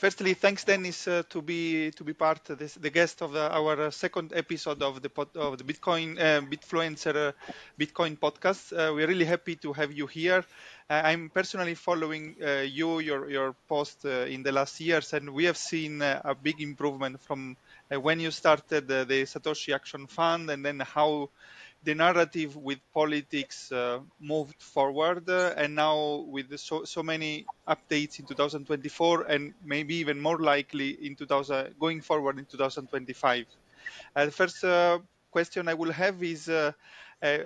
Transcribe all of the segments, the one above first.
Firstly, thanks, Dennis, to be part of the guest of our second episode of the Bitcoin Bitfluencer Bitcoin podcast. We're really happy to have you here. I'm personally following your post in the last years, and we have seen a big improvement from when you started the Satoshi Action Fund, and then how the narrative with politics moved forward, and now with so many updates in 2024, and maybe even more likely in 2000 going forward in 2025. The first question I will have is a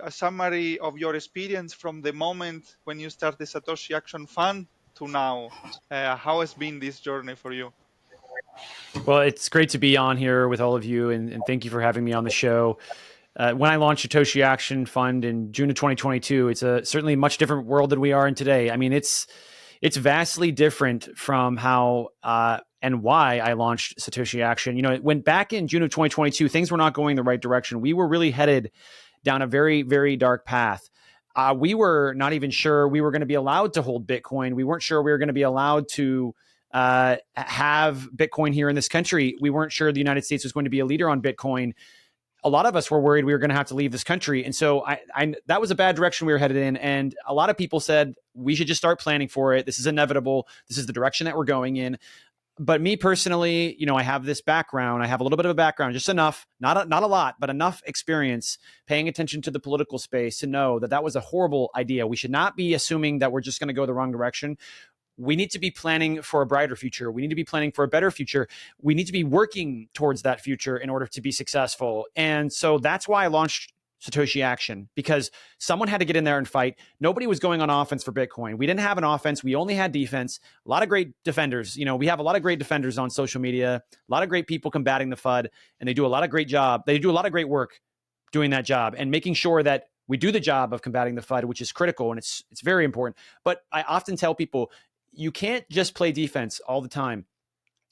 summary of your experience from the moment when you start the Satoshi Action Fund to now. How has been this journey for you? Well, it's great to be on here with all of you, and thank you for having me on the show. When I launched Satoshi Action Fund in June of 2022, it's a certainly much different world than we are in today. I mean, it's vastly different from how and why I launched Satoshi Action. You know, when back in June of 2022, things were not going the right direction. We were really headed down a very, very dark path. We were not even sure we were going to be allowed to hold Bitcoin. We weren't sure we were going to be allowed to have Bitcoin here in this country. We weren't sure the United States was going to be a leader on Bitcoin. A lot of us were worried we were going to have to leave this country. And so that was a bad direction we were headed in. And a lot of people said, we should just start planning for it. This is inevitable. This is the direction that we're going in. But me personally, you know, I have this background. I have a little bit of a background, just enough, not a lot, but enough experience paying attention to the political space to know that that was a horrible idea. We should not be assuming that we're just going to go the wrong direction. We need to be planning for a brighter future. We need to be planning for a better future. We need to be working towards that future in order to be successful. And so that's why I launched Satoshi Action, because someone had to get in there and fight. Nobody was going on offense for Bitcoin. We didn't have an offense. We only had defense. A lot of great defenders. You know, we have a lot of great defenders on social media, a lot of great people combating the FUD, and they do a lot of great job. They do a lot of great work doing that job and making sure that we do the job of combating the FUD, which is critical, and it's very important. But I often tell people, you can't just play defense all the time.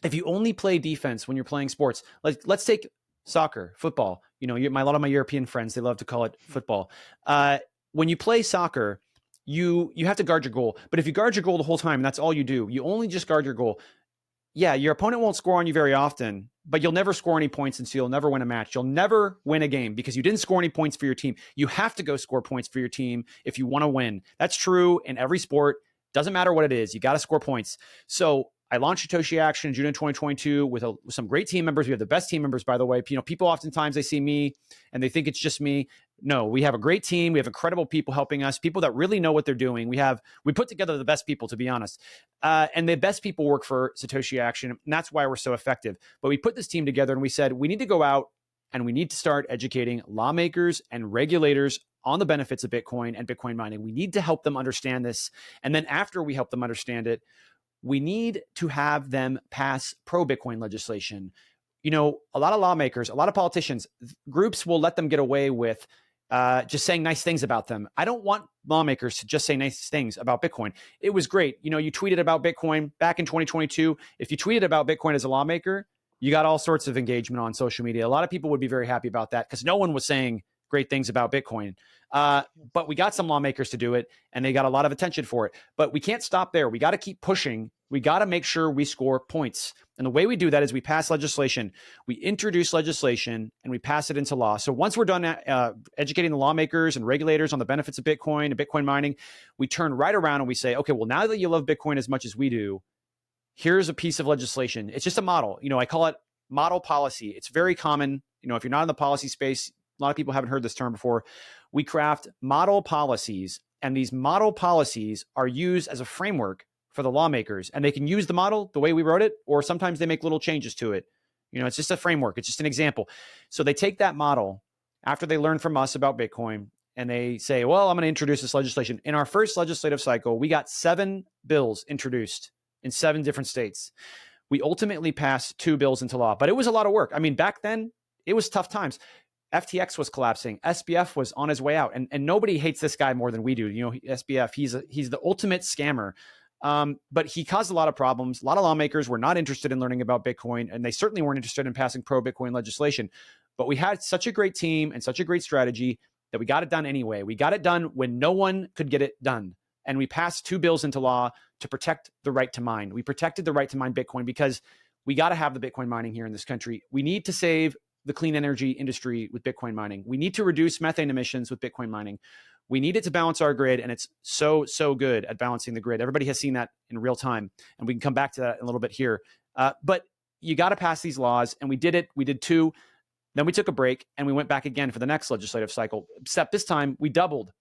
If you only play defense when you're playing sports, like let's take soccer, football. You know, a lot of my European friends, they love to call it football. When you play soccer, you have to guard your goal. But if you guard your goal the whole time, and that's all you do, you only just guard your goal. Yeah, your opponent won't score on you very often, but you'll never score any points, and so you'll never win a match. You'll never win a game because you didn't score any points for your team. You have to go score points for your team if you want to win. That's true in every sport. Doesn't matter what it is. You got to score points. So I launched Satoshi Action in June of 2022 with some great team members. We have the best team members, by the way. You know, people oftentimes they see me and they think it's just me. No, we have a great team. We have incredible people helping us, people that really know what they're doing. We put together the best people, to be honest. And the best people work for Satoshi Action. And that's why we're so effective. But we put this team together and we said, we need to go out and we need to start educating lawmakers and regulators on the benefits of Bitcoin and Bitcoin mining. We need to help them understand this. And then after we help them understand it, we need to have them pass pro-Bitcoin legislation. You know, a lot of lawmakers, a lot of politicians, groups will let them get away with just saying nice things about them. I don't want lawmakers to just say nice things about Bitcoin. It was great. You know, you tweeted about Bitcoin back in 2022. If you tweeted about Bitcoin as a lawmaker, you got all sorts of engagement on social media. A lot of people would be very happy about that because no one was saying great things about Bitcoin. But we got some lawmakers to do it, and they got a lot of attention for it. But we can't stop there. We got to keep pushing. We got to make sure we score points. And the way we do that is we pass legislation. We introduce legislation, and we pass it into law. So once we're done educating the lawmakers and regulators on the benefits of Bitcoin and Bitcoin mining, we turn right around and we say, okay, well, now that you love Bitcoin as much as we do, here's a piece of legislation. It's just a model. You know, I call it model policy. It's very common. You know, if you're not in the policy space, a lot of people haven't heard this term before. We craft model policies, and these model policies are used as a framework for the lawmakers, and they can use the model the way we wrote it, or sometimes they make little changes to it. You know, it's just a framework. It's just an example. So they take that model after they learn from us about Bitcoin, and they say, well, I'm going to introduce this legislation. In our first legislative cycle, we got 7 bills introduced in 7 different states. We ultimately passed 2 bills into law, but it was a lot of work. I mean, back then, it was tough times. FTX was collapsing. SBF was on his way out. And nobody hates this guy more than we do. You know, SBF, he's the ultimate scammer. But he caused a lot of problems. A lot of lawmakers were not interested in learning about Bitcoin, and they certainly weren't interested in passing pro-Bitcoin legislation. But we had such a great team and such a great strategy that we got it done anyway. We got it done when no one could get it done. and we passed 2 bills into law to protect the right to mine. We protected the right to mine Bitcoin because we got to have the Bitcoin mining here in this country. We need to save the clean energy industry with Bitcoin mining. We need to reduce methane emissions with Bitcoin mining. We need it to balance our grid, and it's so good at balancing the grid. Everybody has seen that in real time, and we can come back to that in a little bit here. But you got to pass these laws, and we did it. We did 2. Then we took a break, and we went back again for the next legislative cycle, except this time we doubled.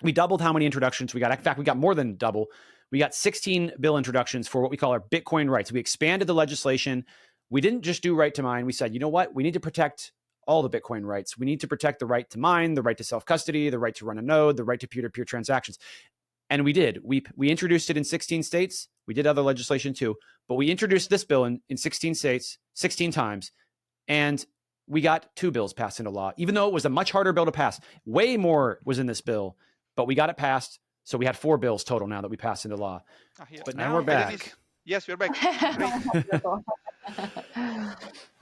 We doubled how many introductions we got. In fact, we got more than double. We got 16 bill introductions for what we call our Bitcoin rights. We expanded the legislation. We didn't just do right to mine. We said, you know what? We need to protect all the Bitcoin rights. We need to protect the right to mine, the right to self-custody, the right to run a node, the right to peer-to-peer transactions. And we did. We introduced it in 16 states. We did other legislation too, but we introduced this bill in 16 states, 16 times, and we got 2 bills passed into law, even though it was a much harder bill to pass. Way more was in this bill, but we got it passed. So we had 4 bills total now that we passed into law. But now we're back. Yes, we're back.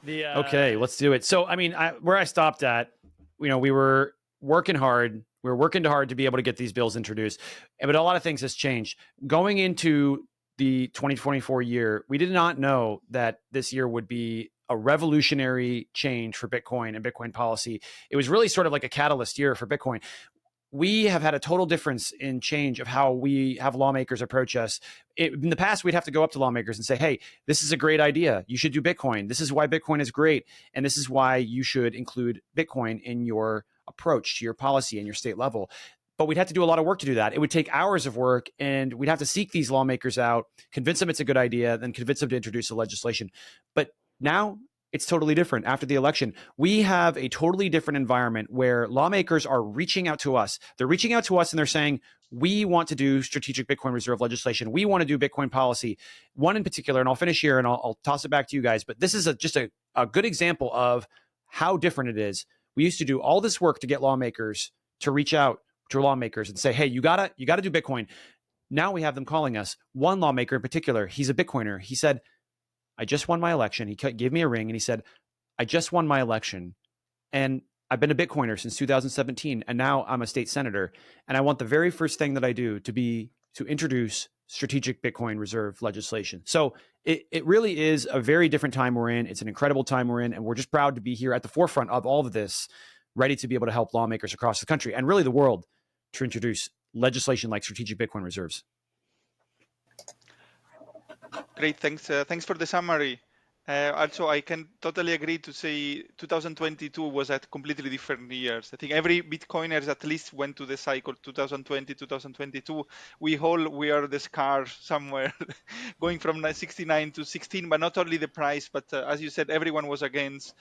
Great. Okay, let's do it. So, I mean, where I stopped at, we were working hard. We were working hard to be able to get these bills introduced, but a lot of things has changed. Going into the 2024 year, we did not know that this year would be a revolutionary change for Bitcoin and Bitcoin policy. It was really sort of like a catalyst year for Bitcoin. We have had a total difference in change of how we have lawmakers approach us. In the past, we'd have to go up to lawmakers and say, hey, this is a great idea. You should do Bitcoin. This is why Bitcoin is great. And this is why you should include Bitcoin in your approach to your policy and your state level. But we'd have to do a lot of work to do that. It would take hours of work, and we'd have to seek these lawmakers out, convince them it's a good idea, then convince them to introduce the legislation. But now it's totally different. After the election, we have a totally different environment where lawmakers are reaching out to us. They're reaching out to us and they're saying, we want to do strategic Bitcoin reserve legislation. We want to do Bitcoin policy. One in particular, and I'll finish here and I'll toss it back to you guys, but this is just a good example of how different it is. We used to do all this work to get lawmakers to reach out to lawmakers and say, hey, you gotta do Bitcoin. Now we have them calling us. One lawmaker in particular, he's a Bitcoiner. He said, I just won my election. He gave me a ring and he said, I just won my election and I've been a Bitcoiner since 2017 and now I'm a state senator. And I want the very first thing that I do to introduce strategic Bitcoin reserve legislation. So it really is a very different time we're in. It's an incredible time we're in. And we're just proud to be here at the forefront of all of this, ready to be able to help lawmakers across the country and really the world to introduce legislation like strategic Bitcoin reserves. Great, thanks. Thanks for the summary. Also, I can totally agree to say 2022 was a completely different years. I think every Bitcoiners at least went to the cycle 2020, 2022. We are the scar somewhere, going from 69 to 16. But not only the price, but as you said, everyone was against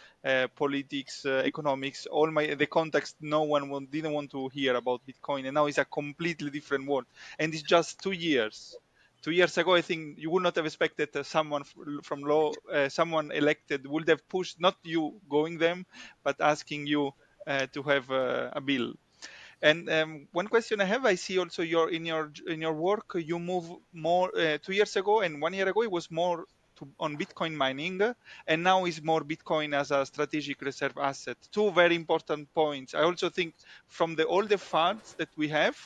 politics, economics, the context. No one didn't want to hear about Bitcoin, and now it's a completely different world. And it's just 2 years. 2 years ago, I think you would not have expected someone from law, someone elected would have pushed not you going them, but asking you to have a bill. And one question I have, I see also in your work, you move more 2 years ago and 1 year ago, it was more on Bitcoin mining, and now is more Bitcoin as a strategic reserve asset. 2 very important points. I also think from all the funds that we have,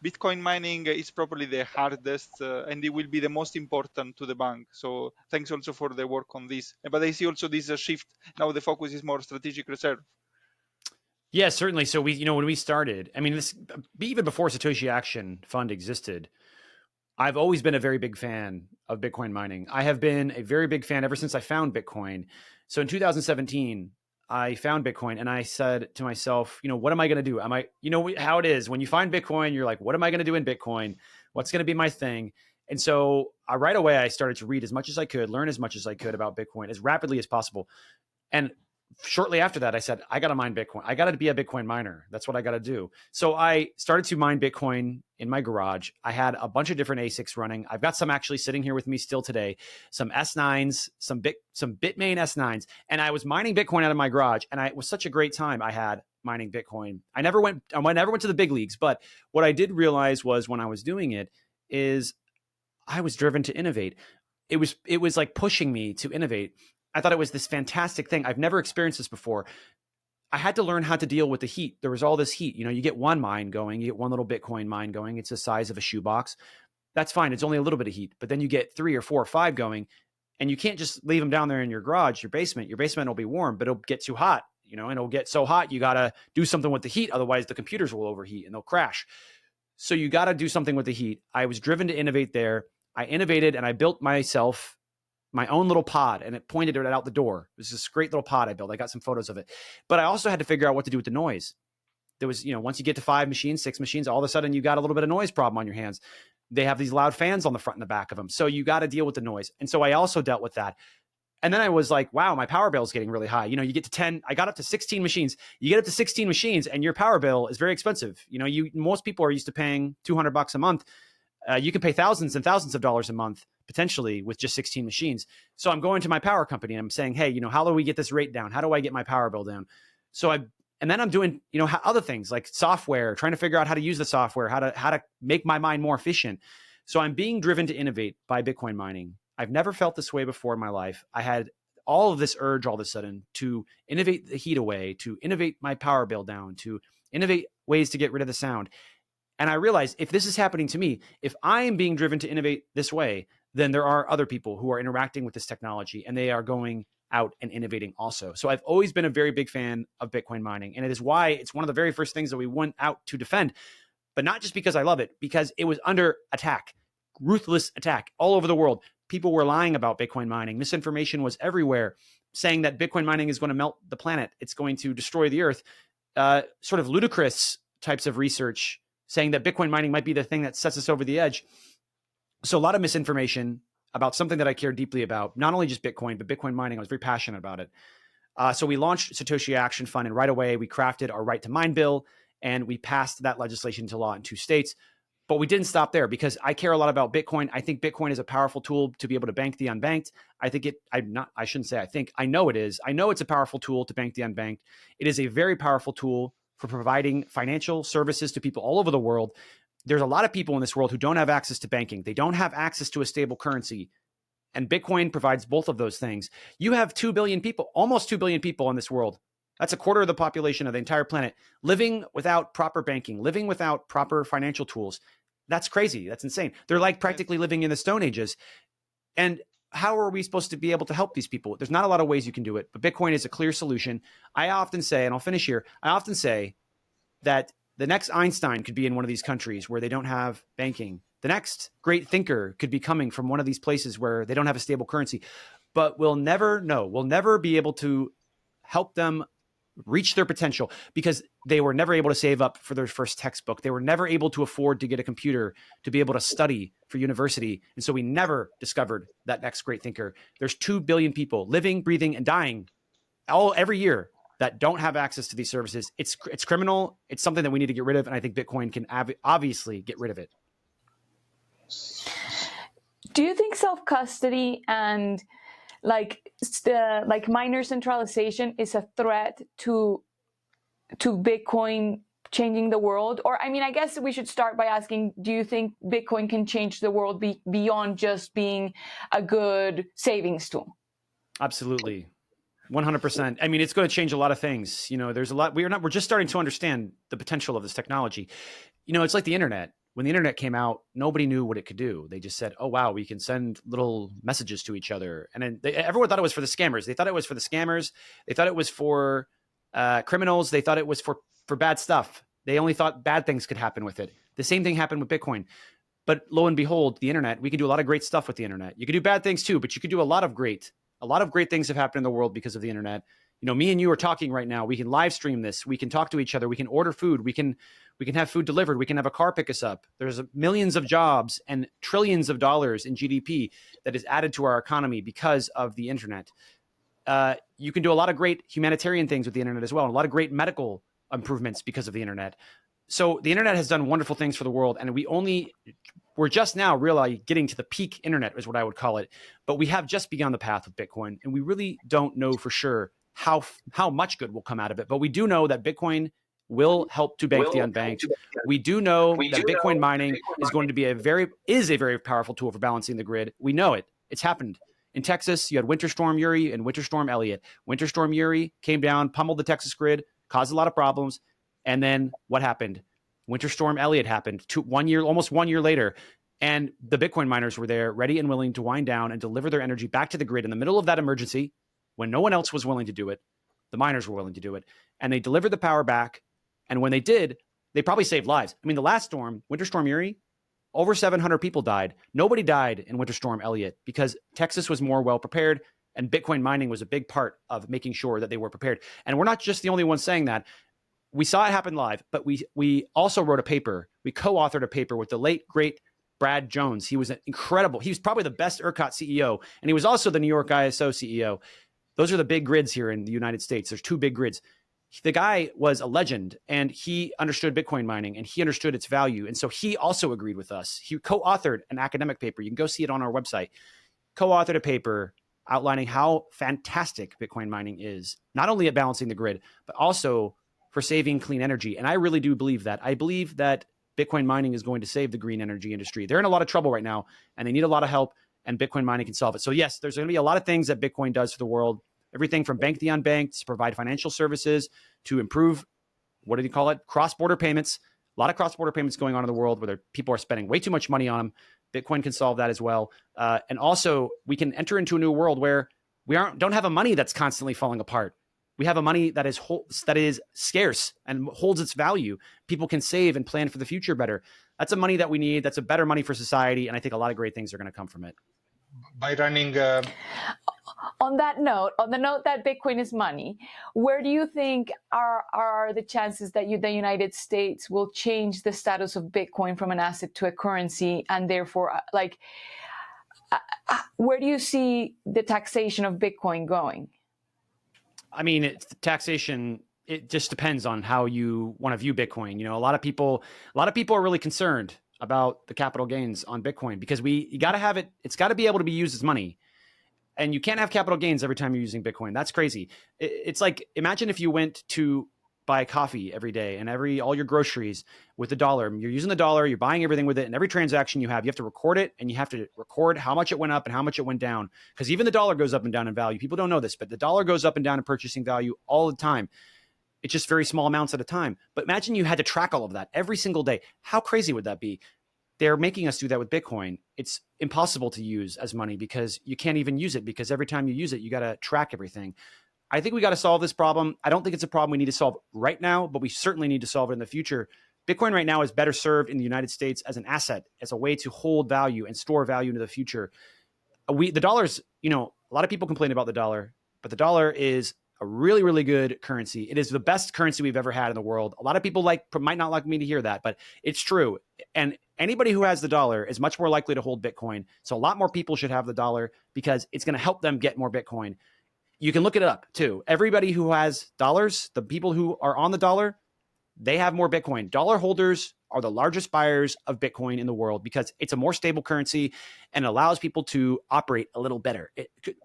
Bitcoin mining is probably the hardest and it will be the most important to the bank. So thanks also for the work on this. But I see also this shift. Now the focus is more strategic reserve. Yeah, certainly. So when we started, I mean, this even before Satoshi Action Fund existed, I've always been a very big fan of Bitcoin mining. I have been a very big fan ever since I found Bitcoin. So in 2017, I found Bitcoin and I said to myself, what am I going to do? How it is when you find Bitcoin, you're like, what am I going to do in Bitcoin? What's going to be my thing? And so right away, I started to read as much as I could, learn as much as I could about Bitcoin as rapidly as possible. And shortly after that, I said, I got to mine Bitcoin. I got to be a Bitcoin miner. That's what I got to do. So I started to mine Bitcoin in my garage. I had a bunch of different ASICs running. I've got some actually sitting here with me still today, some S9s, some Bitmain S9s. And I was mining Bitcoin out of my garage. And it was such a great time I had mining Bitcoin. I never went to the big leagues. But what I did realize was when I was doing it is I was driven to innovate. It was like pushing me to innovate. I thought it was this fantastic thing. I've never experienced this before. I had to learn how to deal with the heat. There was all this heat. You get one mine going, you get one little Bitcoin mine going. It's the size of a shoebox. That's fine. It's only a little bit of heat. But then you get 3 or 4 or 5 going, and you can't just leave them down there in your garage, your basement. Your basement will be warm, but it'll get too hot, and it'll get so hot you got to do something with the heat. Otherwise, the computers will overheat and they'll crash. So you got to do something with the heat. I was driven to innovate there. I innovated and I built myself my own little pod, and it pointed it out the door. It was this great little pod I built. I got some photos of it. But I also had to figure out what to do with the noise. There was, once you get to 5 machines, 6 machines, all of a sudden you got a little bit of noise problem on your hands. They have these loud fans on the front and the back of them. So you got to deal with the noise. And so I also dealt with that. And then I was like, wow, my power bill is getting really high. You get to 10, I got up to 16 machines. You get up to 16 machines and your power bill is very expensive. Most people are used to paying $200 a month. You can pay thousands and thousands of dollars a month potentially with just 16 machines. So I'm going to my power company and I'm saying, hey, how do we get this rate down? How do I get my power bill down? And then I'm doing, other things like software, trying to figure out how to use the software, how to make my mind more efficient. So I'm being driven to innovate by Bitcoin mining. I've never felt this way before in my life. I had all of this urge all of a sudden to innovate the heat away, to innovate my power bill down, to innovate ways to get rid of the sound. And I realized if this is happening to me, if I am being driven to innovate this way, then there are other people who are interacting with this technology and they are going out and innovating also. So I've always been a very big fan of Bitcoin mining. And it is why it's one of the very first things that we went out to defend, but not just because I love it, because it was under attack, ruthless attack all over the world. People were lying about Bitcoin mining. Misinformation was everywhere, saying that Bitcoin mining is going to melt the planet. It's going to destroy the earth. Sort of ludicrous types of research saying that Bitcoin mining might be the thing that sets us over the edge. So a lot of misinformation about something that I care deeply about, not only just Bitcoin, but Bitcoin mining. I was very passionate about it. So we launched Satoshi Action Fund, and right away we crafted our right to mine bill, and we passed that legislation into law in 2 states. But we didn't stop there because I care a lot about Bitcoin. I think Bitcoin is a powerful tool to be able to bank the unbanked. I know it is. I know it's a powerful tool to bank the unbanked. It is a very powerful tool for providing financial services to people all over the world. There's a lot of people in this world who don't have access to banking. They don't have access to a stable currency. And Bitcoin provides both of those things. You have 2 billion people, almost 2 billion people in this world. That's a quarter of the population of the entire planet living without proper banking, living without proper financial tools. That's crazy. That's insane. They're like practically living in the Stone Ages. And how are we supposed to be able to help these people? There's not a lot of ways you can do it, but Bitcoin is a clear solution. I often say, and I'll finish here, I often say that the next Einstein could be in one of these countries where they don't have banking. The next great thinker could be coming from one of these places where they don't have a stable currency. But we'll never know. We'll never be able to help them reach their potential because they were never able to save up for their first textbook. They were never able to afford to get a computer to be able to study for university. And so we never discovered that next great thinker. There's 2 billion people living, breathing, and dying every year that don't have access to these services. It's criminal. It's something that we need to get rid of. And I think Bitcoin can obviously get rid of it. Do you think self-custody and like miner centralization is a threat to Bitcoin changing the world? Or I guess we should start by asking, do you think Bitcoin can change the world beyond just being a good savings tool? Absolutely. 100%. It's going to change a lot of things. There's a lot, we're just starting to understand the potential of this technology. It's like the internet. When the internet came out, nobody knew what it could do. They just said, oh, wow, we can send little messages to each other. And then everyone thought it was for the scammers. They thought it was for the scammers. They thought it was for criminals. They thought it was for bad stuff. They only thought bad things could happen with it. The same thing happened with Bitcoin. But lo and behold, the internet, we can do a lot of great stuff with the internet. You can do bad things too, but you can do a lot of great things have happened in the world because of the internet. Me and you are talking right now. We can live stream this. We can talk to each other. We can order food. We can have food delivered. We can have a car pick us up. There's millions of jobs and trillions of dollars in GDP that is added to our economy because of the internet. You can do a lot of great humanitarian things with the internet as well. And a lot of great medical improvements because of the internet. So the internet has done wonderful things for the world. And we're just now really getting to the peak internet is what I would call it. But we have just begun the path with Bitcoin. And we really don't know for sure how much good will come out of it. But we do know that Bitcoin will help to bank the unbanked. We do know that Bitcoin mining is going to be a very powerful tool for balancing the grid. We know it. It's happened. In Texas, you had Winter Storm Uri and Winter Storm Elliott. Winter Storm Uri came down, pummeled the Texas grid, caused a lot of problems. And then what happened? Winter Storm Elliott happened almost 1 year later. And the Bitcoin miners were there ready and willing to wind down and deliver their energy back to the grid in the middle of that emergency when no one else was willing to do it. The miners were willing to do it. And they delivered the power back. And when they did, they probably saved lives. I mean, the last storm, Winter Storm Uri, over 700 people died. Nobody died in Winter Storm Elliott because Texas was more well prepared, and Bitcoin mining was a big part of making sure that they were prepared. And we're not just the only ones saying that. We saw it happen live, but we also wrote a paper. We co-authored a paper with the late, great Brad Jones. He was incredible. He was probably the best ERCOT CEO, and he was also the New York ISO CEO. Those are the big grids here in the United States. There's two big grids. The guy was a legend, and he understood Bitcoin mining, and he understood its value. And so he also agreed with us. He co-authored an academic paper. You can go see it on our website. Co-authored a paper outlining how fantastic Bitcoin mining is, not only at balancing the grid, but also for saving clean energy. And I really do believe that. I believe that Bitcoin mining is going to save the green energy industry. They're in a lot of trouble right now, and they need a lot of help, and Bitcoin mining can solve it. So yes, there's going to be a lot of things that Bitcoin does for the world. Everything from bank the unbanked to provide financial services to improve, what do you call it? Cross-border payments. A lot of cross-border payments going on in the world where people are spending way too much money on them. Bitcoin can solve that as well. And also, we can enter into a new world where we don't have a money that's constantly falling apart. We have a money that is scarce and holds its value. People can save and plan for the future better. That's a money that we need. That's a better money for society. And I think a lot of great things are going to come from it. By running... On the note that Bitcoin is money, where do you think are the chances that the United States will change the status of Bitcoin from an asset to a currency, and therefore, where do you see the taxation of Bitcoin going? I mean, taxation, it just depends on how you want to view Bitcoin. You know, a lot of people are really concerned about the capital gains on Bitcoin because you got to have it. It's got to be able to be used as money. And you can't have capital gains every time you're using Bitcoin. That's crazy. It's like, imagine if you went to buy coffee every day and all your groceries with the dollar. You're using the dollar, you're buying everything with it, and every transaction you have to record it, and you have to record how much it went up and how much it went down. Because even the dollar goes up and down in value. People don't know this, but the dollar goes up and down in purchasing value all the time. It's just very small amounts at a time. But imagine you had to track all of that every single day. How crazy would that be? They're making us do that with Bitcoin. It's impossible to use as money because you can't even use it, because every time you use it, you got to track everything. I think we got to solve this problem. I don't think it's a problem we need to solve right now, but we certainly need to solve it in the future. Bitcoin right now is better served in the United States as an asset, as a way to hold value and store value into the future. The dollar's, a lot of people complain about the dollar, but the dollar is a really, really good currency. It is the best currency we've ever had in the world. A lot of people might not like me to hear that, but it's true. And anybody who has the dollar is much more likely to hold Bitcoin. So a lot more people should have the dollar because it's going to help them get more Bitcoin. You can look it up too. Everybody who has dollars, the people who are on the dollar, they have more Bitcoin. Dollar holders are the largest buyers of Bitcoin in the world because it's a more stable currency and allows people to operate a little better.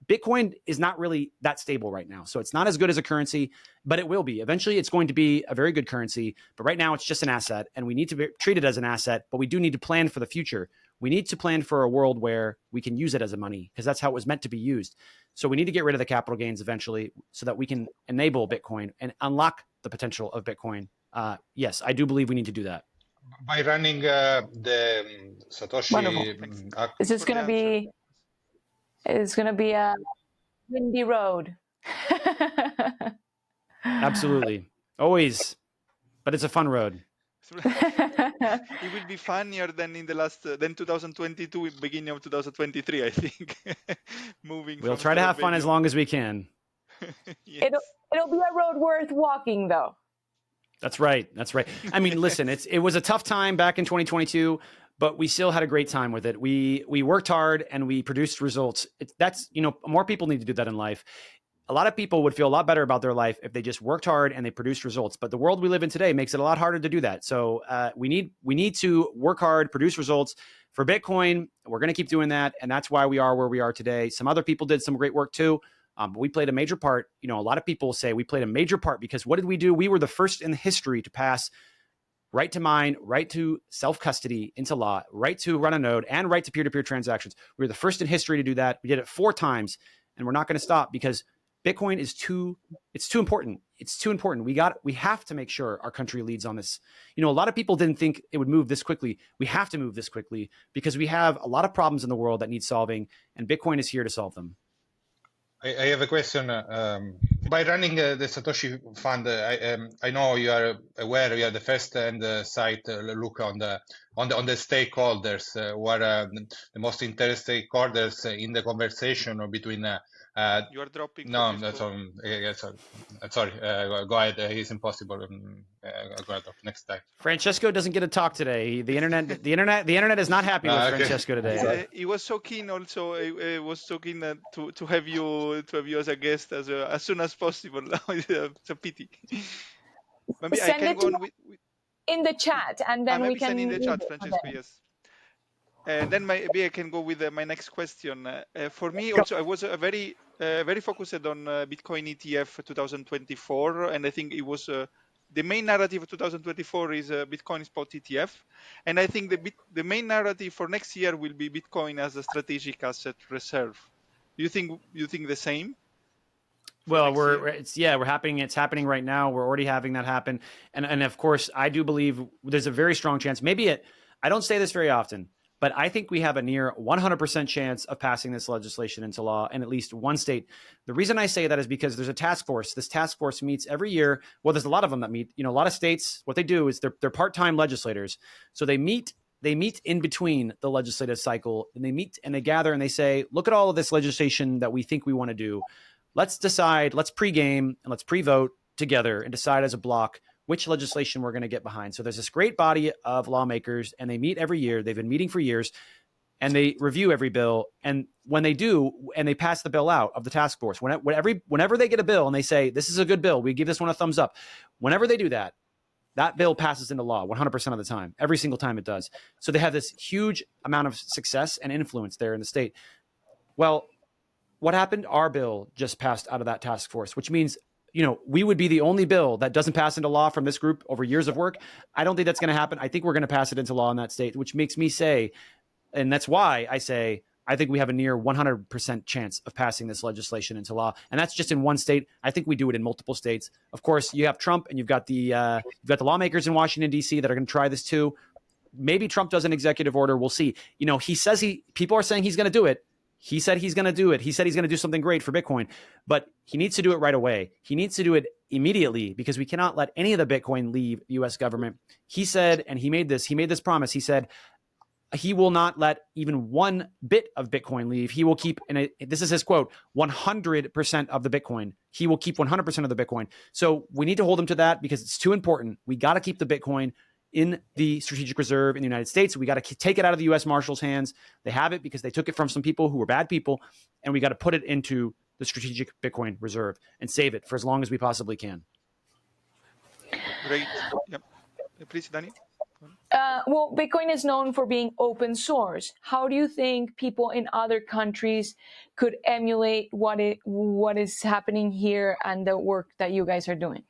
Bitcoin is not really that stable right now. So it's not as good as a currency, but it will be. Eventually, it's going to be a very good currency. But right now, it's just an asset, and we need to treat it as an asset, but we do need to plan for the future. We need to plan for a world where we can use it as a money because that's how it was meant to be used. So we need to get rid of the capital gains eventually so that we can enable Bitcoin and unlock the potential of Bitcoin. Yes, I do believe we need to do that. By running the Satoshi... Wonderful. Is this going to be... It's going to be a windy road. Absolutely. Always. But it's a fun road. It will be funnier than in than 2022, beginning of 2023, I think. We'll try to have fun as long as we can. Yes. It'll be a road worth walking, though. That's right. I mean, listen, it was a tough time back in 2022, but we still had a great time with it. We worked hard and we produced results. More people need to do that in life. A lot of people would feel a lot better about their life if they just worked hard and they produced results. But the world we live in today makes it a lot harder to do that. So we need to work hard, produce results. For Bitcoin, we're going to keep doing that. And that's why we are where we are today. Some other people did some great work too. But we played a major part. A lot of people say we played a major part because what did we do? We were the first in history to pass right to mine, right to self-custody into law, right to run a node, and right to peer-to-peer transactions. We were the first in history to do that. We did it 4 times, and we're not going to stop because Bitcoin is too important. It's too important. We have to make sure our country leads on this. A lot of people didn't think it would move this quickly. We have to move this quickly because we have a lot of problems in the world that need solving, and Bitcoin is here to solve them. I have a question. By running the Satoshi Fund, I know you are aware you are the first and site look on the stakeholders who are the most interested stakeholders in the conversation between. You are dropping, No, Francesco. sorry. Go ahead. It's impossible. Go ahead. Next time. Francesco doesn't get a talk today. The internet is not happy with Okay. Francesco today. He was so keen. Also, he was so keen to have you as a guest as soon as possible. It's a pity. Maybe I Send can it go to on with in the chat, and then we maybe can send in the read chat, it Francesco. there. Yes. And then maybe I can go with my next question. For me, also, I was very focused on Bitcoin ETF 2024, and I think it was the main narrative of 2024 is Bitcoin spot ETF, and I think the main narrative for next year will be Bitcoin as a strategic asset reserve. Do you think the same? Well, it's happening right now. We're already having that happen. And of course, I do believe there's a very strong chance. I don't say this very often, but I think we have a near 100% chance of passing this legislation into law in at least one state. The reason I say that is because there's a task force. This task force meets every year. Well, there's a lot of them that meet. A lot of states, what they do is they're part-time legislators. So they meet in between the legislative cycle, and they meet and they gather and they say, look at all of this legislation that we think we want to do. Let's decide, let's pregame and let's pre-vote together and decide as a block which legislation we're going to get behind. So there's this great body of lawmakers, and they meet every year. They've been meeting for years, and they review every bill. And when they do, and they pass the bill out of the task force, whenever they get a bill and they say, this is a good bill, we give this one a thumbs up. Whenever they do that, that bill passes into law 100% of the time, every single time it does. So they have this huge amount of success and influence there in the state. Well, what happened? Our bill just passed out of that task force, which means, we would be the only bill that doesn't pass into law from this group over years of work. I don't think that's going to happen. I think we're going to pass it into law in that state, which makes me say, and that's why I say, I think we have a near 100% chance of passing this legislation into law. And that's just in one state. I think we do it in multiple states. Of course, you have Trump and you've got the lawmakers in Washington, D.C. that are going to try this too. Maybe Trump does an executive order. We'll see. He says people are saying he's going to do it. He said he's going to do it. He said he's going to do something great for Bitcoin, but he needs to do it right away. He needs to do it immediately because we cannot let any of the Bitcoin leave the U.S. government. He said, and he made this promise. He said he will not let even one bit of Bitcoin leave. He will keep, and this is his quote, 100% of the Bitcoin. He will keep 100% of the Bitcoin. So we need to hold him to that because it's too important. We got to keep the Bitcoin in the strategic reserve in the United States. We got to take it out of the U.S. Marshals' hands. They have it because they took it from some people who were bad people, and we got to put it into the strategic Bitcoin reserve and save it for as long as we possibly can. Great. Yep. Please, Danny. Well, Bitcoin is known for being open source. How do you think people in other countries could emulate what is happening here and the work that you guys are doing?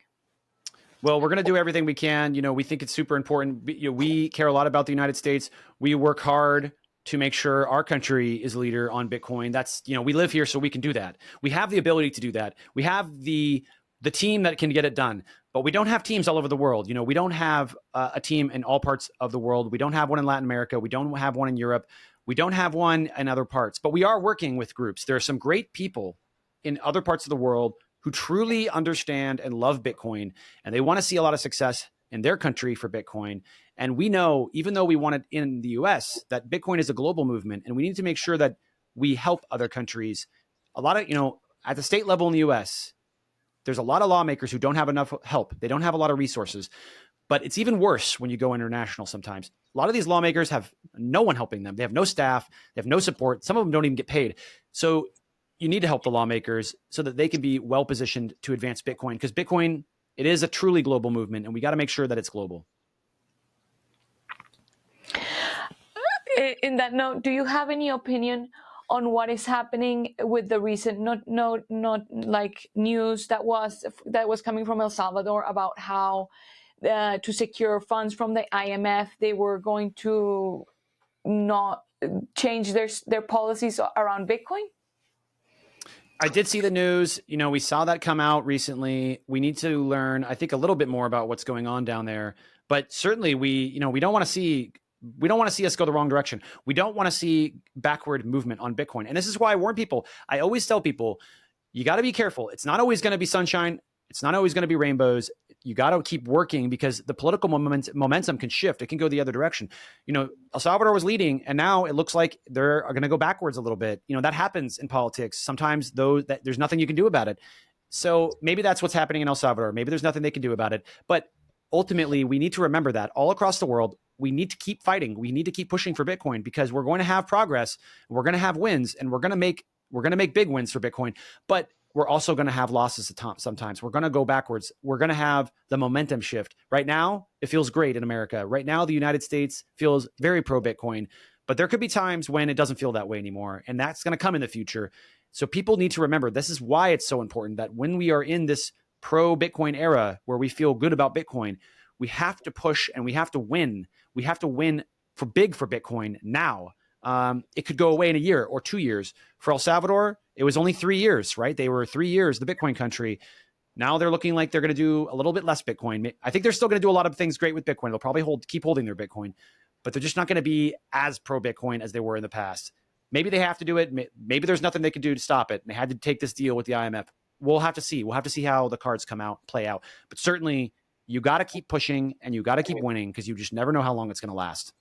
Well, we're going to do everything we can. We think it's super important. We care a lot about the United States. We work hard to make sure our country is a leader on Bitcoin. That's, we live here, so we can do that. We have the ability to do that. We have the team that can get it done, but we don't have teams all over the world. We don't have a team in all parts of the world. We don't have one in Latin America. We don't have one in Europe. We don't have one in other parts, but we are working with groups. There are some great people in other parts of the world who truly understand and love Bitcoin, and they want to see a lot of success in their country for Bitcoin. And we know, even though we want it in the US, that Bitcoin is a global movement, and we need to make sure that we help other countries. A lot of, at the state level in the US, there's a lot of lawmakers who don't have enough help. They don't have a lot of resources. But it's even worse when you go international sometimes. A lot of these lawmakers have no one helping them. They have no staff. They have no support. Some of them don't even get paid. So you need to help the lawmakers so that they can be well positioned to advance Bitcoin, because Bitcoin, it is a truly global movement, and we got to make sure that it's global. In that note, do you have any opinion on what is happening with the recent not like news that was coming from El Salvador about how to secure funds from the IMF, they were going to not change their policies around Bitcoin? I did see the news. We saw that come out recently. We need to learn, I think, a little bit more about what's going on down there. But certainly, we don't want to see us go the wrong direction. We don't want to see backward movement on Bitcoin. And this is why I warn people. I always tell people, you got to be careful. It's not always going to be sunshine. It's not always going to be rainbows. You got to keep working because the political momentum can shift. It can go the other direction. El Salvador was leading, and now it looks like they're going to go backwards a little bit. That happens in politics. Sometimes, though, that there's nothing you can do about it. So maybe that's what's happening in El Salvador. Maybe there's nothing they can do about it. But ultimately, we need to remember that all across the world, we need to keep fighting. We need to keep pushing for Bitcoin because we're going to have progress. We're going to have wins, and we're going to make big wins for Bitcoin. But we're also going to have losses sometimes. We're going to go backwards. We're going to have the momentum shift. Right now, it feels great in America. Right now, the United States feels very pro-Bitcoin. But there could be times when it doesn't feel that way anymore. And that's going to come in the future. So people need to remember, this is why it's so important that when we are in this pro-Bitcoin era where we feel good about Bitcoin, we have to push and we have to win. We have to win for Bitcoin now. It could go away in a year or 2 years. For El Salvador, it was only 3 years, right? They were 3 years, the Bitcoin country. Now they're looking like they're going to do a little bit less Bitcoin. I think they're still going to do a lot of things great with Bitcoin. They'll probably keep holding their Bitcoin, but they're just not going to be as pro Bitcoin as they were in the past. Maybe they have to do it. Maybe there's nothing they can do to stop it. They had to take this deal with the IMF. We'll have to see. We'll have to see how the cards play out. But certainly, you got to keep pushing and you got to keep winning because you just never know how long it's going to last.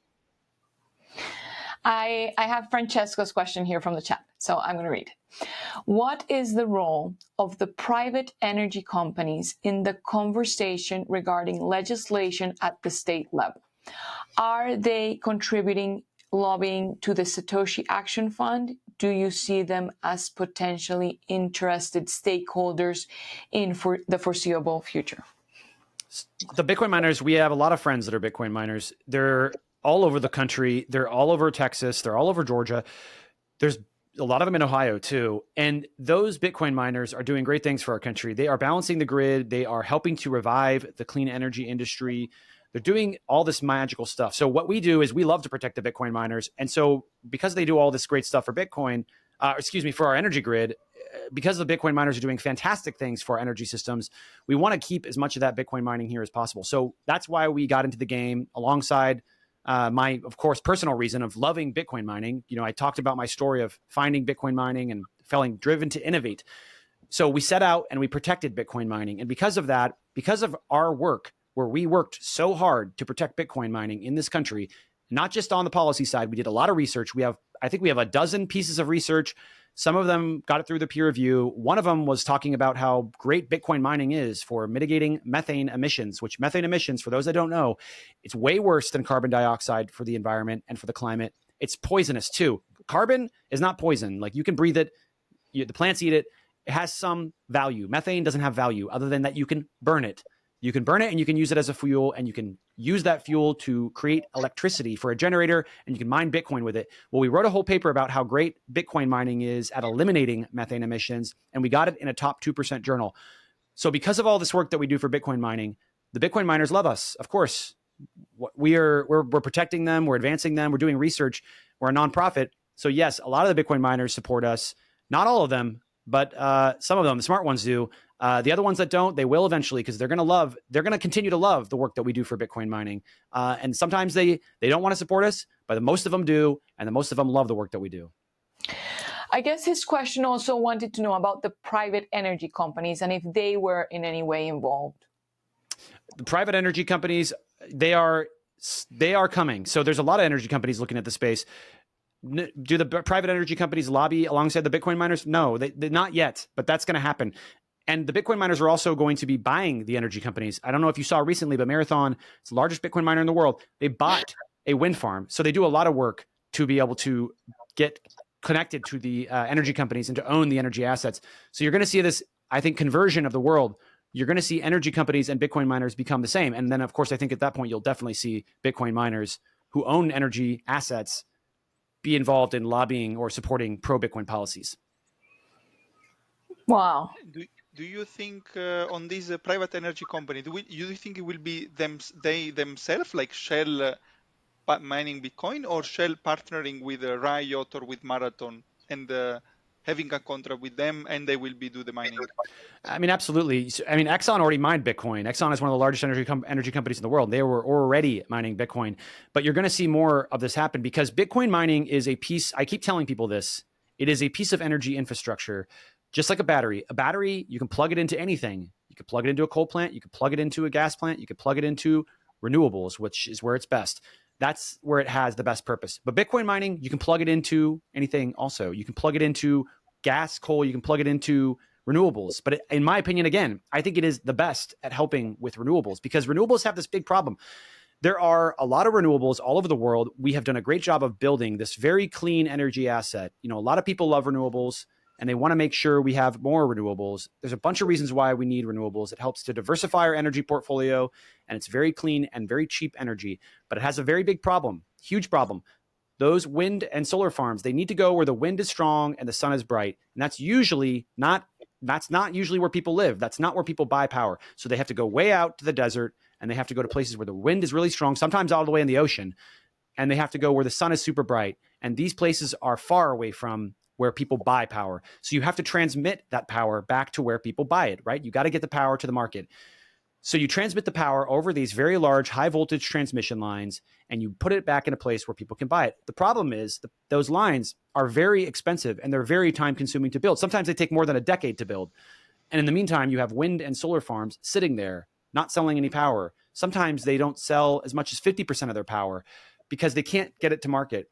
I have Francesco's question here from the chat, so I'm going to read. What is the role of the private energy companies in the conversation regarding legislation at the state level? Are they contributing lobbying to the Satoshi Action Fund? Do you see them as potentially interested stakeholders in the foreseeable future? The Bitcoin miners, we have a lot of friends that are Bitcoin miners. They're all over the country. They're all over Texas. They're all over Georgia. There's a lot of them in Ohio too. And those Bitcoin miners are doing great things for our country. They are balancing the grid. They are helping to revive the clean energy industry. They're doing all this magical stuff. So what we do is we love to protect the Bitcoin miners. And so because they do all this great stuff for Bitcoin, for our energy grid, because the Bitcoin miners are doing fantastic things for our energy systems, we want to keep as much of that Bitcoin mining here as possible. So that's why we got into the game alongside my, of course, personal reason of loving Bitcoin mining. I talked about my story of finding Bitcoin mining and feeling driven to innovate. So we set out and we protected Bitcoin mining. And because of that, because of our work, where we worked so hard to protect Bitcoin mining in this country, not just on the policy side, we did a lot of research. I think we have a dozen pieces of research. Some of them got it through the peer review. One of them was talking about how great Bitcoin mining is for mitigating methane emissions, which methane emissions, for those that don't know, it's way worse than carbon dioxide for the environment and for the climate. It's poisonous too. Carbon is not poison. Like you can breathe it. The plants eat it. It has some value. Methane doesn't have value other than that you can burn it. You can burn it and you can use it as a fuel, and you can use that fuel to create electricity for a generator, and you can mine Bitcoin with it. Well, we wrote a whole paper about how great Bitcoin mining is at eliminating methane emissions, and we got it in a top 2% journal. So because of all this work that we do for Bitcoin mining, the Bitcoin miners love us. Of course, we're protecting them. We're advancing them. We're doing research. We're a nonprofit. So yes, a lot of the Bitcoin miners support us. Not all of them, but some of them, the smart ones do. The other ones that don't, they will eventually because they're going to continue to love the work that we do for Bitcoin mining. And sometimes they don't want to support us, but most of them do. And the most of them love the work that we do. I guess his question also wanted to know about the private energy companies and if they were in any way involved. The private energy companies, they are coming. So there's a lot of energy companies looking at the space. Do the private energy companies lobby alongside the Bitcoin miners? No, they not yet, but that's going to happen. And the Bitcoin miners are also going to be buying the energy companies. I don't know if you saw recently, but Marathon, it's the largest Bitcoin miner in the world. They bought a wind farm. So they do a lot of work to be able to get connected to the energy companies and to own the energy assets. So you're going to see this, I think, conversion of the world. You're going to see energy companies and Bitcoin miners become the same. And then, of course, I think at that point, you'll definitely see Bitcoin miners who own energy assets be involved in lobbying or supporting pro-Bitcoin policies. Wow. Do you think on this private energy company, do you think it will be they themselves, like Shell mining Bitcoin, or Shell partnering with Riot or with Marathon? And having a contract with them, and they will do the mining. I mean, absolutely. I mean, Exxon already mined Bitcoin. Exxon is one of the largest energy companies in the world. They were already mining Bitcoin. But you're going to see more of this happen because Bitcoin mining is a piece. I keep telling people this. It is a piece of energy infrastructure, just like a battery. A battery, you can plug it into anything. You can plug it into a coal plant. You can plug it into a gas plant. You can plug it into renewables, which is where it's best. That's where it has the best purpose. But Bitcoin mining, you can plug it into anything also. You can plug it into gas, coal. You can plug it into renewables. But in my opinion, again, I think it is the best at helping with renewables because renewables have this big problem. There are a lot of renewables all over the world. We have done a great job of building this very clean energy asset. You know, a lot of people love renewables and they want to make sure we have more renewables. There's a bunch of reasons why we need renewables. It helps to diversify our energy portfolio and it's very clean and very cheap energy, but it has a very big problem, huge problem. Those wind and solar farms, they need to go where the wind is strong and the sun is bright. And that's not usually where people live. That's not where people buy power. So they have to go way out to the desert and they have to go to places where the wind is really strong, sometimes all the way in the ocean. And they have to go where the sun is super bright. And these places are far away from where people buy power. So you have to transmit that power back to where people buy it, right? You got to get the power to the market. So you transmit the power over these very large high voltage transmission lines and you put it back in a place where people can buy it. The problem is those lines are very expensive and they're very time consuming to build. Sometimes they take more than a decade to build. And in the meantime, you have wind and solar farms sitting there, not selling any power. Sometimes they don't sell as much as 50% of their power because they can't get it to market.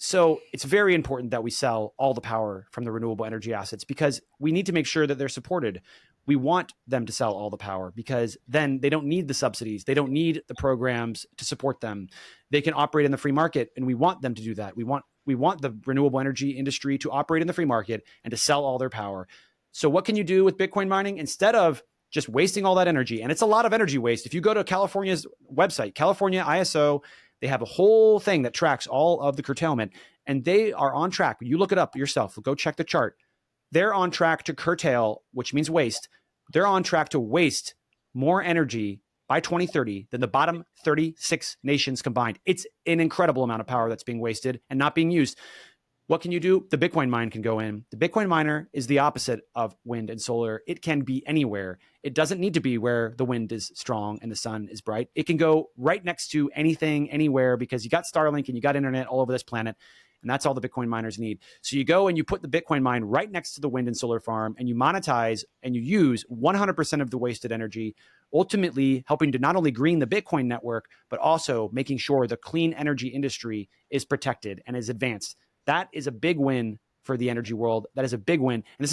So it's very important that we sell all the power from the renewable energy assets because we need to make sure that they're supported. We want them to sell all the power because then they don't need the subsidies. They don't need the programs to support them. They can operate in the free market and we want them to do that. We want the renewable energy industry to operate in the free market and to sell all their power. So what can you do with Bitcoin mining? Instead of just wasting all that energy, and it's a lot of energy waste. If you go to California's website, California ISO, they have a whole thing that tracks all of the curtailment and they are on track. You look it up yourself. Go check the chart. They're on track to curtail, which means waste. They're on track to waste more energy by 2030 than the bottom 36 nations combined. It's an incredible amount of power that's being wasted and not being used. What can you do? The Bitcoin mine can go in. The Bitcoin miner is the opposite of wind and solar. It can be anywhere. It doesn't need to be where the wind is strong and the sun is bright. It can go right next to anything, anywhere, because you got Starlink and you got internet all over this planet. And that's all the Bitcoin miners need. So you go and you put the Bitcoin mine right next to the wind and solar farm and you monetize and you use 100% of the wasted energy, ultimately helping to not only green the Bitcoin network, but also making sure the clean energy industry is protected and is advanced. That is a big win for the energy world. That is a big win. And this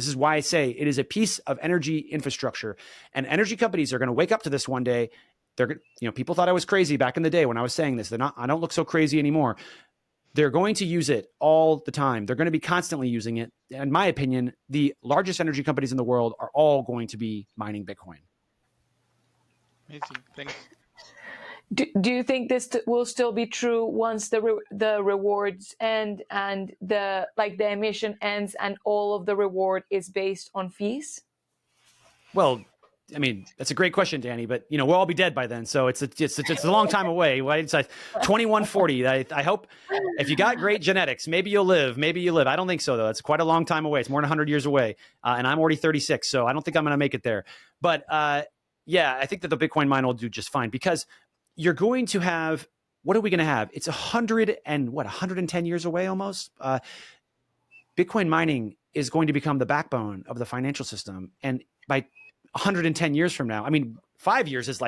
is why I say it is a piece of energy infrastructure. And energy companies are going to wake up to this one day. People thought I was crazy back in the day when I was saying this. I don't look so crazy anymore. They're going to use it all the time. They're going to be constantly using it. In my opinion, the largest energy companies in the world are all going to be mining Bitcoin. Amazing. Thanks. Do you think this will still be true once the rewards end and the emission ends and all of the reward is based on fees? Well, I mean, that's a great question, Danny, but we'll all be dead by then. So it's a long time away. It's like 2140. I hope if you got great genetics, maybe you'll live. I don't think so though. It's quite a long time away. It's more than 100 years away. And I'm already 36. So I don't think I'm going to make it there. But yeah, I think that the Bitcoin mine will do just fine because you're going to have, what are we going to have? It's 110 years away almost. Bitcoin mining is going to become the backbone of the financial system. And by 110 years from now, 5 years is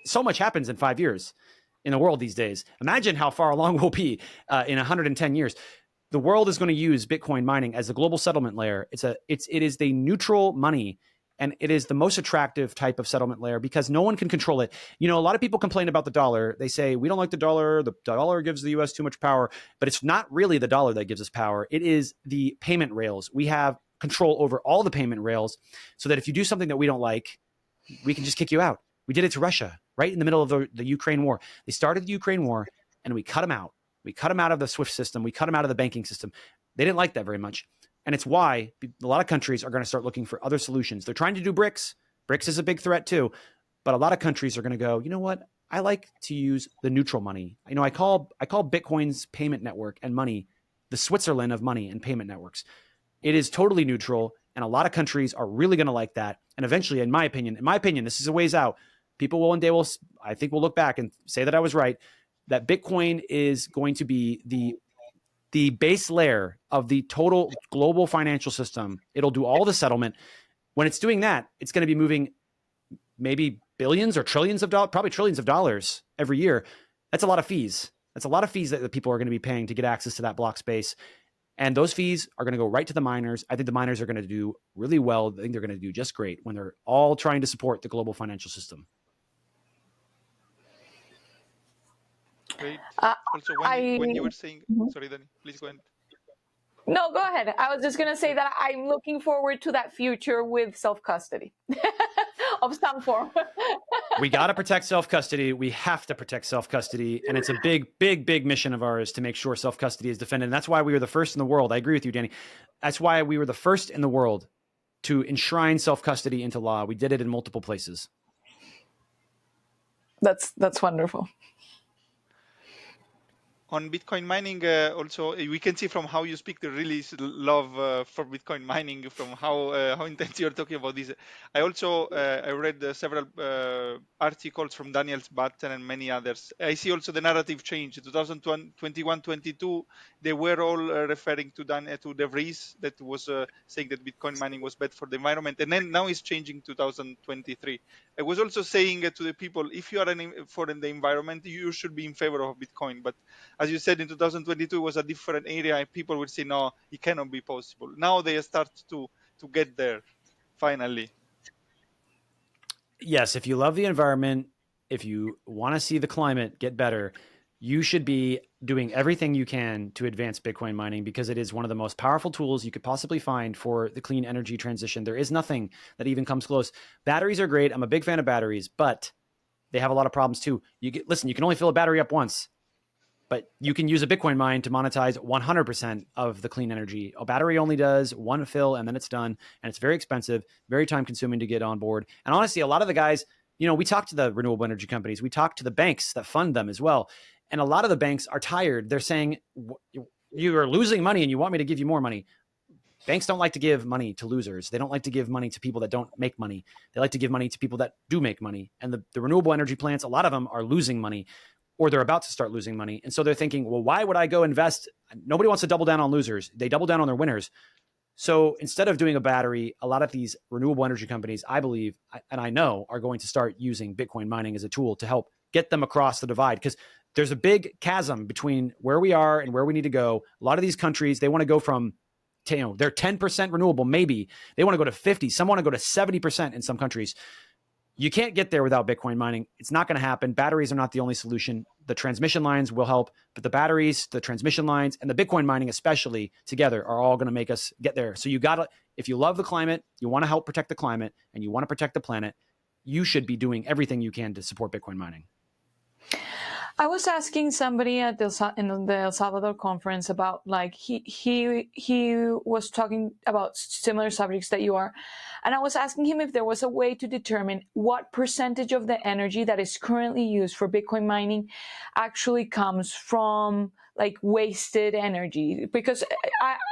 so much happens in 5 years in the world these days. Imagine how far along we'll be in 110 years. The world is going to use Bitcoin mining as the global settlement layer. It is the neutral money. And it is the most attractive type of settlement layer because no one can control it. A lot of people complain about the dollar. They say, we don't like the dollar. The dollar gives the US too much power. But it's not really the dollar that gives us power. It is the payment rails. We have control over all the payment rails so that if you do something that we don't like, we can just kick you out. We did it to Russia right in the middle of the Ukraine war. They started the Ukraine war and we cut them out. We cut them out of the SWIFT system. We cut them out of the banking system. They didn't like that very much. And it's why a lot of countries are going to start looking for other solutions. They're trying to do BRICS. BRICS is a big threat too. But a lot of countries are going to go, you know what? I like to use the neutral money. I call Bitcoin's payment network and money the Switzerland of money and payment networks. It is totally neutral, and a lot of countries are really going to like that. And eventually, in my opinion, this is a ways out. People will one day I think will look back and say that I was right, that Bitcoin is going to be the base layer of the total global financial system. It'll do all the settlement. When it's doing that, it's going to be moving maybe billions or trillions of dollars, probably trillions of dollars every year. That's a lot of fees. That's a lot of fees that the people are going to be paying to get access to that block space. And those fees are going to go right to the miners. I think the miners are going to do really well. I think they're going to do just great when they're all trying to support the global financial system. Great. Uh, Also, I when you were saying, sorry, Danny, please go ahead. No, go ahead. I was just going to say that I'm looking forward to that future with self-custody of some form. We got to protect self-custody. We have to protect self-custody. And it's a big, big, big mission of ours to make sure self-custody is defended. And that's why we were the first in the world. I agree with you, Danny. That's why we were the first in the world to enshrine self-custody into law. We did it in multiple places. That's wonderful. On Bitcoin mining, also we can see from how you speak the really love for Bitcoin mining, from how intense you're talking about this. I also I read several articles from Daniel's Batten and many others. I see also the narrative change. 2021-22, they were all referring to De Vries that was saying that Bitcoin mining was bad for the environment, and then now it's changing 2023. I was also saying to the people, if you are for the environment, you should be in favor of Bitcoin, but as you said, in 2022 it was a different area, and people will say, no, it cannot be possible. Now they start to get there, finally. Yes, if you love the environment, if you want to see the climate get better, you should be doing everything you can to advance Bitcoin mining, because it is one of the most powerful tools you could possibly find for the clean energy transition. There is nothing that even comes close. Batteries are great. I'm a big fan of batteries, but they have a lot of problems too. Listen, you can only fill a battery up once, but you can use a Bitcoin mine to monetize 100% of the clean energy. A battery only does one fill and then it's done. And it's very expensive, very time consuming to get on board. And honestly, a lot of the guys, we talk to the renewable energy companies, we talk to the banks that fund them as well. And a lot of the banks are tired. They're saying, you are losing money and you want me to give you more money. Banks don't like to give money to losers. They don't like to give money to people that don't make money. They like to give money to people that do make money. And the renewable energy plants, a lot of them are losing money, or they're about to start losing money. And so they're thinking, well, why would I go invest? Nobody wants to double down on losers. They double down on their winners. So instead of doing a battery, a lot of these renewable energy companies, I believe, and I know, are going to start using Bitcoin mining as a tool to help get them across the divide, because there's a big chasm between where we are and where we need to go. A lot of these countries, they want to go from, they're 10% renewable, maybe. They want to go to 50. Some want to go to 70% in some countries. You can't get there without Bitcoin mining. It's not going to happen. Batteries are not the only solution. The transmission lines will help, but the batteries, the transmission lines, and the Bitcoin mining especially together are all going to make us get there. So you got to, if you love the climate, you want to help protect the climate, and you want to protect the planet, you should be doing everything you can to support Bitcoin mining. I was asking somebody in the El Salvador conference about, like, he was talking about similar subjects that you are, and I was asking him if there was a way to determine what percentage of the energy that is currently used for Bitcoin mining actually comes from, like, wasted energy, because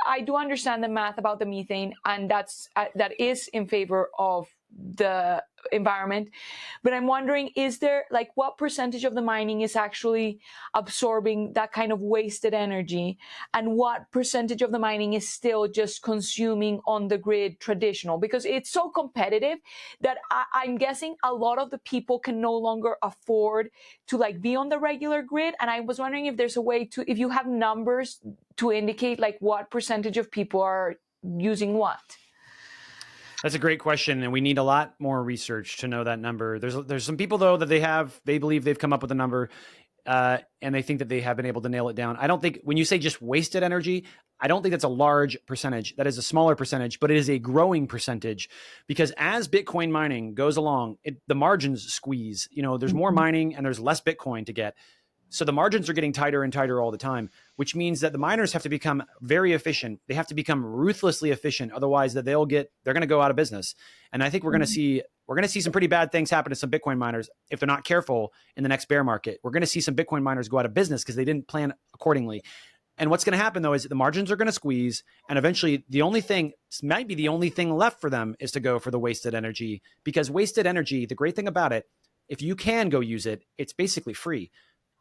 I do understand the math about the methane, and that is in favor of the environment, but I'm wondering, is there, like, what percentage of the mining is actually absorbing that kind of wasted energy, and what percentage of the mining is still just consuming on the grid traditional? Because it's so competitive that I'm guessing a lot of the people can no longer afford to, like, be on the regular grid. And I was wondering if there's a way to, if you have numbers to indicate, like, what percentage of people are using what. That's a great question, and we need a lot more research to know that number. There's some people, though, that they believe they've come up with a number, and they think that they have been able to nail it down. I don't think, when you say just wasted energy, I don't think that's a large percentage. That is a smaller percentage, but it is a growing percentage, because as Bitcoin mining goes along, the margins squeeze. There's more mining and there's less Bitcoin to get. So the margins are getting tighter and tighter all the time, which means that the miners have to become very efficient. They have to become ruthlessly efficient. Otherwise, they're going to go out of business. And I think we're going to see some pretty bad things happen to some Bitcoin miners if they're not careful in the next bear market. We're going to see some Bitcoin miners go out of business because they didn't plan accordingly. And what's going to happen though is the margins are going to squeeze, and eventually the only thing might be the only thing left for them is to go for the wasted energy, because wasted energy, the great thing about it, if you can go use it, it's basically free.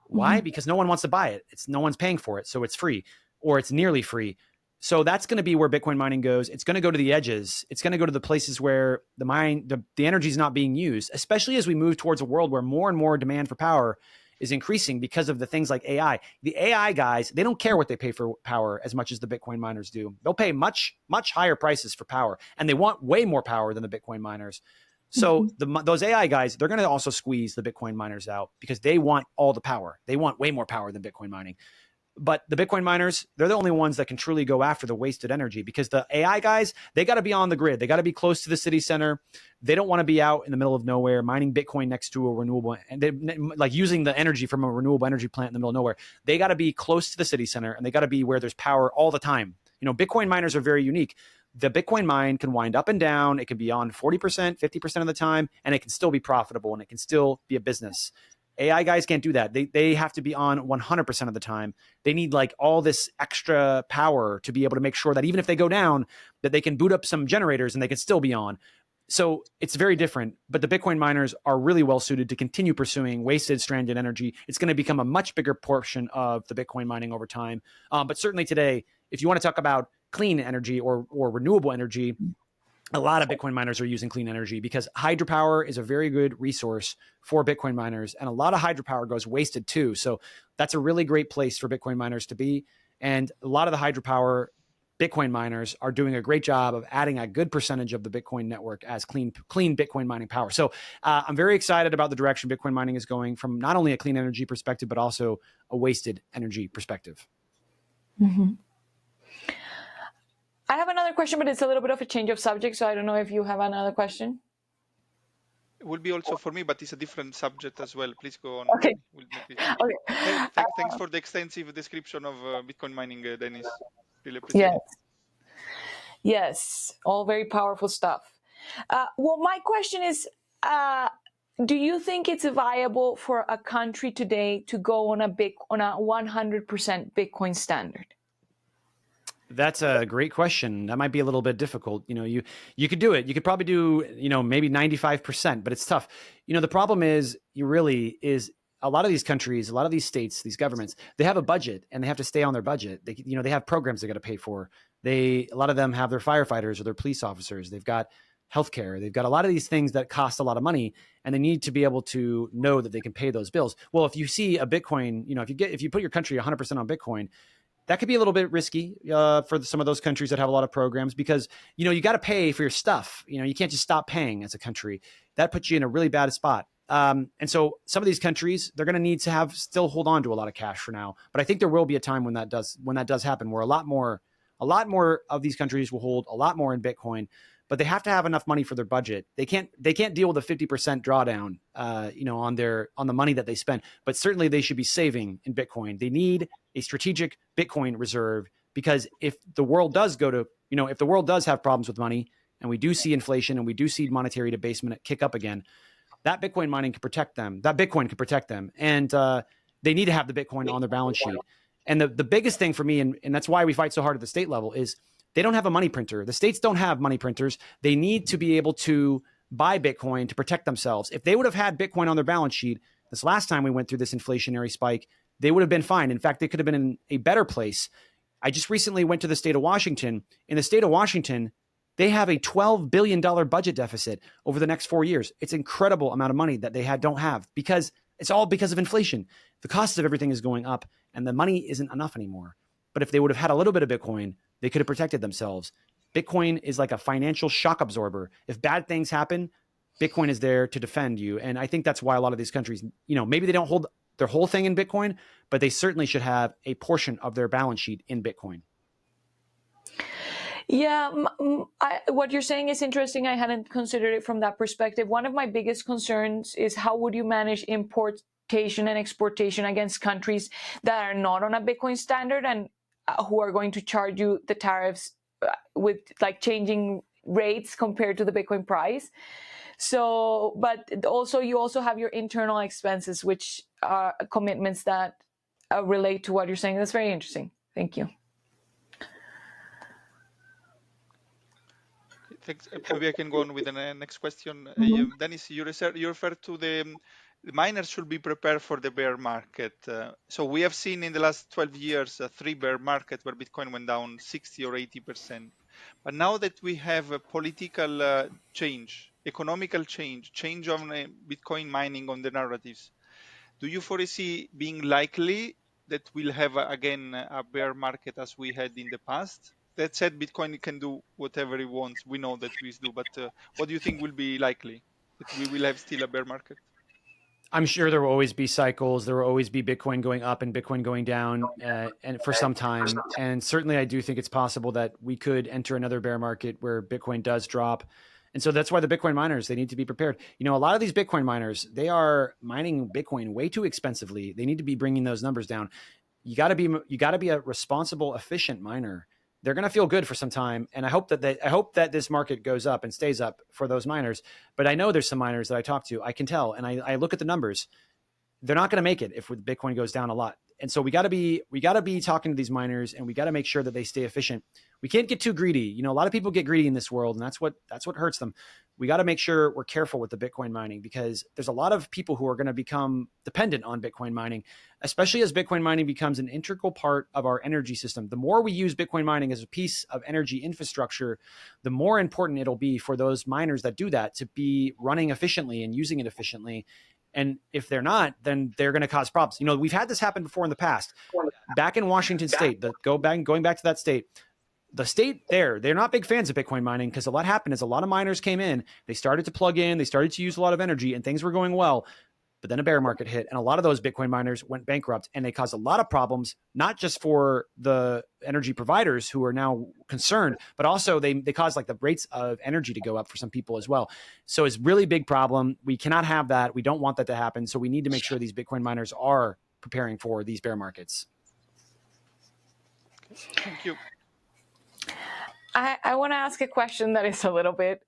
Why? Because no one wants to buy it. No one's paying for it. So it's free, or it's nearly free. So that's going to be where Bitcoin mining goes. It's going to go to the edges. It's going to go to the places where the energy is not being used, especially as we move towards a world where more and more demand for power is increasing because of the things like AI. The AI guys, they don't care what they pay for power as much as the Bitcoin miners do. They'll pay much, much higher prices for power, and they want way more power than the Bitcoin miners. So those AI guys, they're going to also squeeze the Bitcoin miners out because they want all the power. They want way more power than Bitcoin mining. But the Bitcoin miners, they're the only ones that can truly go after the wasted energy, because the AI guys, they got to be on the grid. They got to be close to the city center. They don't want to be out in the middle of nowhere mining Bitcoin next to a renewable, and they like using the energy from a renewable energy plant in the middle of nowhere. They got to be close to the city center, and they got to be where there's power all the time. Bitcoin miners are very unique. The Bitcoin mine can wind up and down. It can be on 40%, 50% of the time, and it can still be profitable, and it can still be a business. AI guys can't do that. They have to be on 100% of the time. They need like all this extra power to be able to make sure that even if they go down, that they can boot up some generators and they can still be on. So it's very different, but the Bitcoin miners are really well suited to continue pursuing wasted stranded energy. It's going to become a much bigger portion of the Bitcoin mining over time. But certainly today, if you want to talk about clean energy or renewable energy, a lot of Bitcoin miners are using clean energy because hydropower is a very good resource for Bitcoin miners, and a lot of hydropower goes wasted too. So that's a really great place for Bitcoin miners to be. And a lot of the hydropower Bitcoin miners are doing a great job of adding a good percentage of the Bitcoin network as clean Bitcoin mining power. So I'm very excited about the direction Bitcoin mining is going from not only a clean energy perspective, but also a wasted energy perspective. Mm-hmm. I have another question, but it's a little bit of a change of subject, so I don't know if you have another question. It will be also for me, but it's a different subject as well. Please go on. Okay. We'll make it. Okay. Thanks for the extensive description of Bitcoin mining, Dennis. Really appreciate it. Yes, all very powerful stuff. Well, my question is, do you think it's viable for a country today to go on a 100% Bitcoin standard? That's a great question. That might be a little bit difficult. You could do it. You could probably do, maybe 95%, but it's tough. The problem is a lot of these countries, a lot of these states, these governments, they have a budget and they have to stay on their budget. They have programs they got to pay for. A lot of them have their firefighters or their police officers. They've got healthcare. They've got a lot of these things that cost a lot of money, and they need to be able to know that they can pay those bills. Well, if you see a Bitcoin, if you put your country 100% on Bitcoin, that could be a little bit risky for some of those countries that have a lot of programs, because you got to pay for your stuff. You can't just stop paying as a country. That puts you in a really bad spot. And so some of these countries, they're going to need to still hold on to a lot of cash for now. But I think there will be a time when that does happen, where a lot more of these countries will hold a lot more in Bitcoin, but they have to have enough money for their budget. They can't deal with a 50% drawdown, on the money that they spend. But certainly they should be saving in Bitcoin. They need a strategic Bitcoin reserve, because if the world does if the world does have problems with money, and we do see inflation and we do see monetary debasement kick up again, that Bitcoin mining can protect them. That Bitcoin can protect them, and they need to have the Bitcoin on their balance sheet. And the biggest thing for me, and that's why we fight so hard at the state level, is they don't have a money printer. The states don't have money printers. They need to be able to buy Bitcoin to protect themselves. If they would have had Bitcoin on their balance sheet this last time we went through this inflationary spike, they would have been fine. In fact, they could have been in a better place. I just recently went to the state of Washington. In the state of Washington, they have a $12 billion budget deficit over the next 4 years. It's an incredible amount of money that they don't have, because it's all because of inflation. The cost of everything is going up, and the money isn't enough anymore. But if they would have had a little bit of Bitcoin, they could have protected themselves. Bitcoin is like a financial shock absorber. If bad things happen, Bitcoin is there to defend you. And I think that's why a lot of these countries, maybe they don't hold their whole thing in Bitcoin, but they certainly should have a portion of their balance sheet in Bitcoin. Yeah, what you're saying is interesting. I hadn't considered it from that perspective. One of my biggest concerns is how would you manage importation and exportation against countries that are not on a Bitcoin standard and who are going to charge you the tariffs with like changing rates compared to the Bitcoin price. So, but also you also have your internal expenses, which are commitments that relate to what you're saying. That's very interesting. Thank you. Thanks. Maybe I can go on with the next question. Mhm. Dennis, you referred to the miners should be prepared for the bear market. So we have seen in the last 12 years three bear markets where Bitcoin went down 60 or 80%. But now that we have a political change, economical change, change of Bitcoin mining on the narratives, do you foresee being likely that we'll have again a bear market as we had in the past? That said, Bitcoin can do whatever it wants. We know that we do, but what do you think will be likely that we will have still a bear market? I'm sure there will always be cycles. There will always be Bitcoin going up and Bitcoin going down, and for some time. And certainly, I do think it's possible that we could enter another bear market where Bitcoin does drop. And so that's why the Bitcoin miners, they need to be prepared. You know, a lot of these Bitcoin miners, they are mining Bitcoin way too expensively. They need to be bringing those numbers down. You got to be a responsible, efficient miner. They're going to feel good for some time, and I hope that this market goes up and stays up for those miners. But I know there's some miners that I talk to, I can tell, and I look at the numbers. They're not going to make it if Bitcoin goes down a lot. And so we got to be talking to these miners, and we got to make sure that they stay efficient. We can't get too greedy. You know, a lot of people get greedy in this world, and that's what hurts them. We got to make sure we're careful with the Bitcoin mining, because there's a lot of people who are going to become dependent on Bitcoin mining, especially as Bitcoin mining becomes an integral part of our energy system. The more we use Bitcoin mining as a piece of energy infrastructure, the more important it'll be for those miners that do that to be running efficiently and using it efficiently. And if they're not, then they're going to cause problems. You know, we've had this happen before in the past. Back in Washington State, going back to that state, the state there, they're not big fans of Bitcoin mining, because what happened is a lot of miners came in, they started to plug in, they started to use a lot of energy, and things were going well. But then a bear market hit, and a lot of those Bitcoin miners went bankrupt, and they caused a lot of problems, not just for the energy providers who are now concerned, but also they caused like the rates of energy to go up for some people as well. So it's a really big problem. We cannot have that. We don't want that to happen. So we need to make sure these Bitcoin miners are preparing for these bear markets. Thank you. I want to ask a question that is a little bit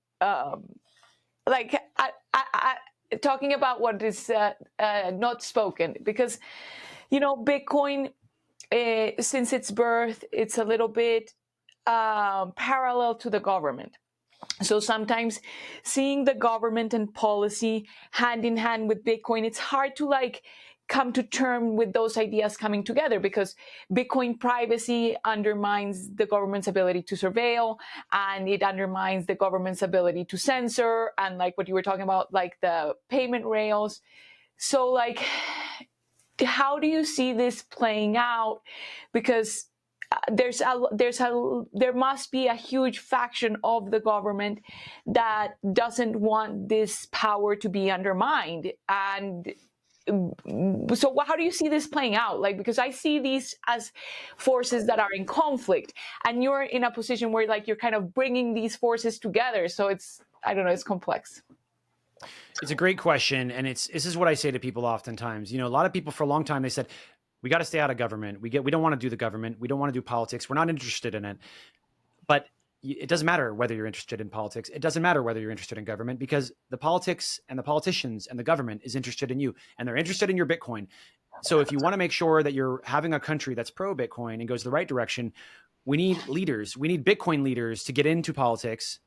like talking about what is not spoken, because you know, Bitcoin, since its birth, it's a little bit parallel to the government. So sometimes seeing the government and policy hand in hand with Bitcoin, it's hard to like come to terms with those ideas coming together, because Bitcoin privacy undermines the government's ability to surveil, and it undermines the government's ability to censor, and like what you were talking about, like the payment rails. So like, how do you see this playing out? Because there must be a huge faction of the government that doesn't want this power to be undermined. And so how do you see this playing out? Like, because I see these as forces that are in conflict, and you're in a position where like you're kind of bringing these forces together. So it's, I don't know, it's complex. It's a great question, and this is what I say to people oftentimes. You know, a lot of people for a long time, they said, we got to stay out of government. We don't want to do the government. We don't want to do politics. We're not interested in it. But it doesn't matter whether you're interested in politics. It doesn't matter whether you're interested in government, because the politics and the politicians and the government is interested in you, and they're interested in your Bitcoin. So if you want to make sure that you're having a country that's pro Bitcoin and goes the right direction, we need leaders. We need Bitcoin leaders to get into politics.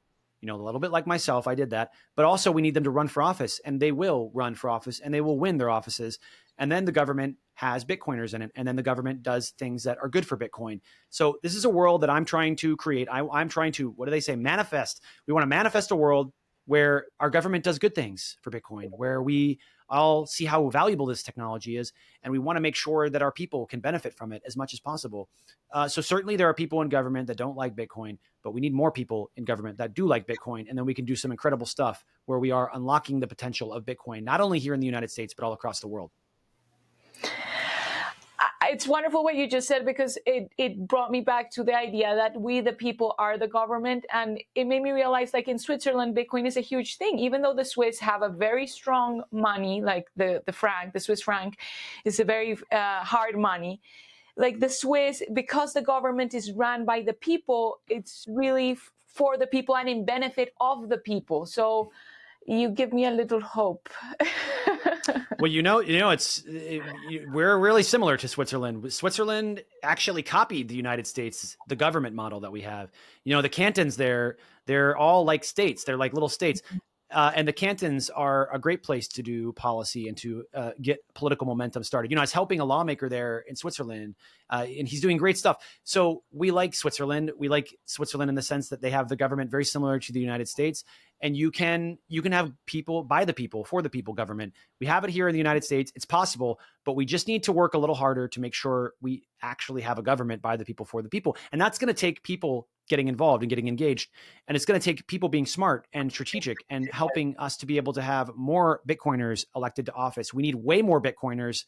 You know, a little bit like myself, I did that. But also we need them to run for office, and they will run for office, and they will win their offices. And then the government has Bitcoiners in it, and then the government does things that are good for Bitcoin. So this is a world that I'm trying to create. I'm trying to, what do they say, manifest. We want to manifest a world where our government does good things for Bitcoin, where we all see how valuable this technology is, and we want to make sure that our people can benefit from it as much as possible. So certainly there are people in government that don't like Bitcoin, but we need more people in government that do like Bitcoin, and then we can do some incredible stuff where we are unlocking the potential of Bitcoin, not only here in the United States, but all across the world. It's wonderful what you just said, because it brought me back to the idea that we, the people, are the government. And it made me realize, like in Switzerland, Bitcoin is a huge thing. Even though the Swiss have a very strong money, like the franc, the Swiss franc is a very hard money. Like the Swiss, because the government is run by the people, it's really for the people and in benefit of the people. So you give me a little hope. Well, we're really similar to Switzerland. Switzerland actually copied the United States, the government model that we have. The cantons there, they're all like states. They're like little states. And the cantons are a great place to do policy and to get political momentum started. I was helping a lawmaker there in Switzerland, and he's doing great stuff. So we like Switzerland. We like Switzerland in the sense that they have the government very similar to the United States, and you can have people by the people for the people government. We have it here in the United States. It's possible, but we just need to work a little harder to make sure we actually have a government by the people for the people, and that's going to take people getting involved and getting engaged. And it's going to take people being smart and strategic and helping us to be able to have more Bitcoiners elected to office. We need way more Bitcoiners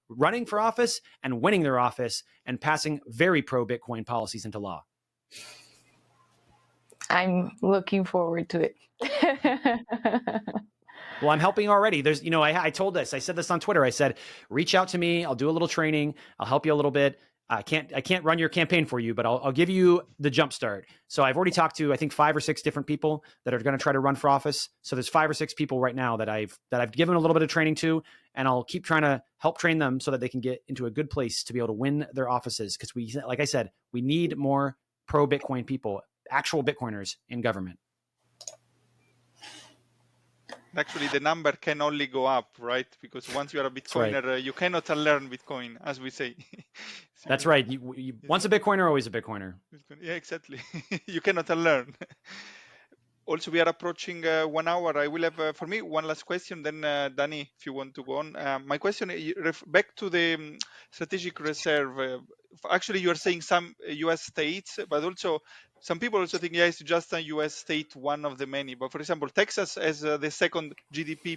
running for office and winning their office and passing very pro Bitcoin policies into law. I'm looking forward to it. Well, I'm helping already. I said this on Twitter. I said, reach out to me. I'll do a little training. I'll help you a little bit. I can't run your campaign for you, but I'll give you the jump start. So I've already talked to, I think, 5 or 6 different people that are going to try to run for office. So there's 5 or 6 people right now that I've given a little bit of training to, and I'll keep trying to help train them so that they can get into a good place to be able to win their offices. Because like I said, we need more pro Bitcoin people, actual Bitcoiners in government. Actually, the number can only go up, right? Because once you are a Bitcoiner, right. You cannot unlearn Bitcoin, as we say. That's right. Once a Bitcoiner, always a Bitcoiner. Yeah, exactly. You cannot unlearn. Also, we are approaching 1 hour. I will have, for me, one last question. Then, Danny, if you want to go on. My question, back to the strategic reserve. Actually, you are saying some U.S. states, but also some people also think, yeah, it's just a U.S. state, one of the many. But for example, Texas has the second GDP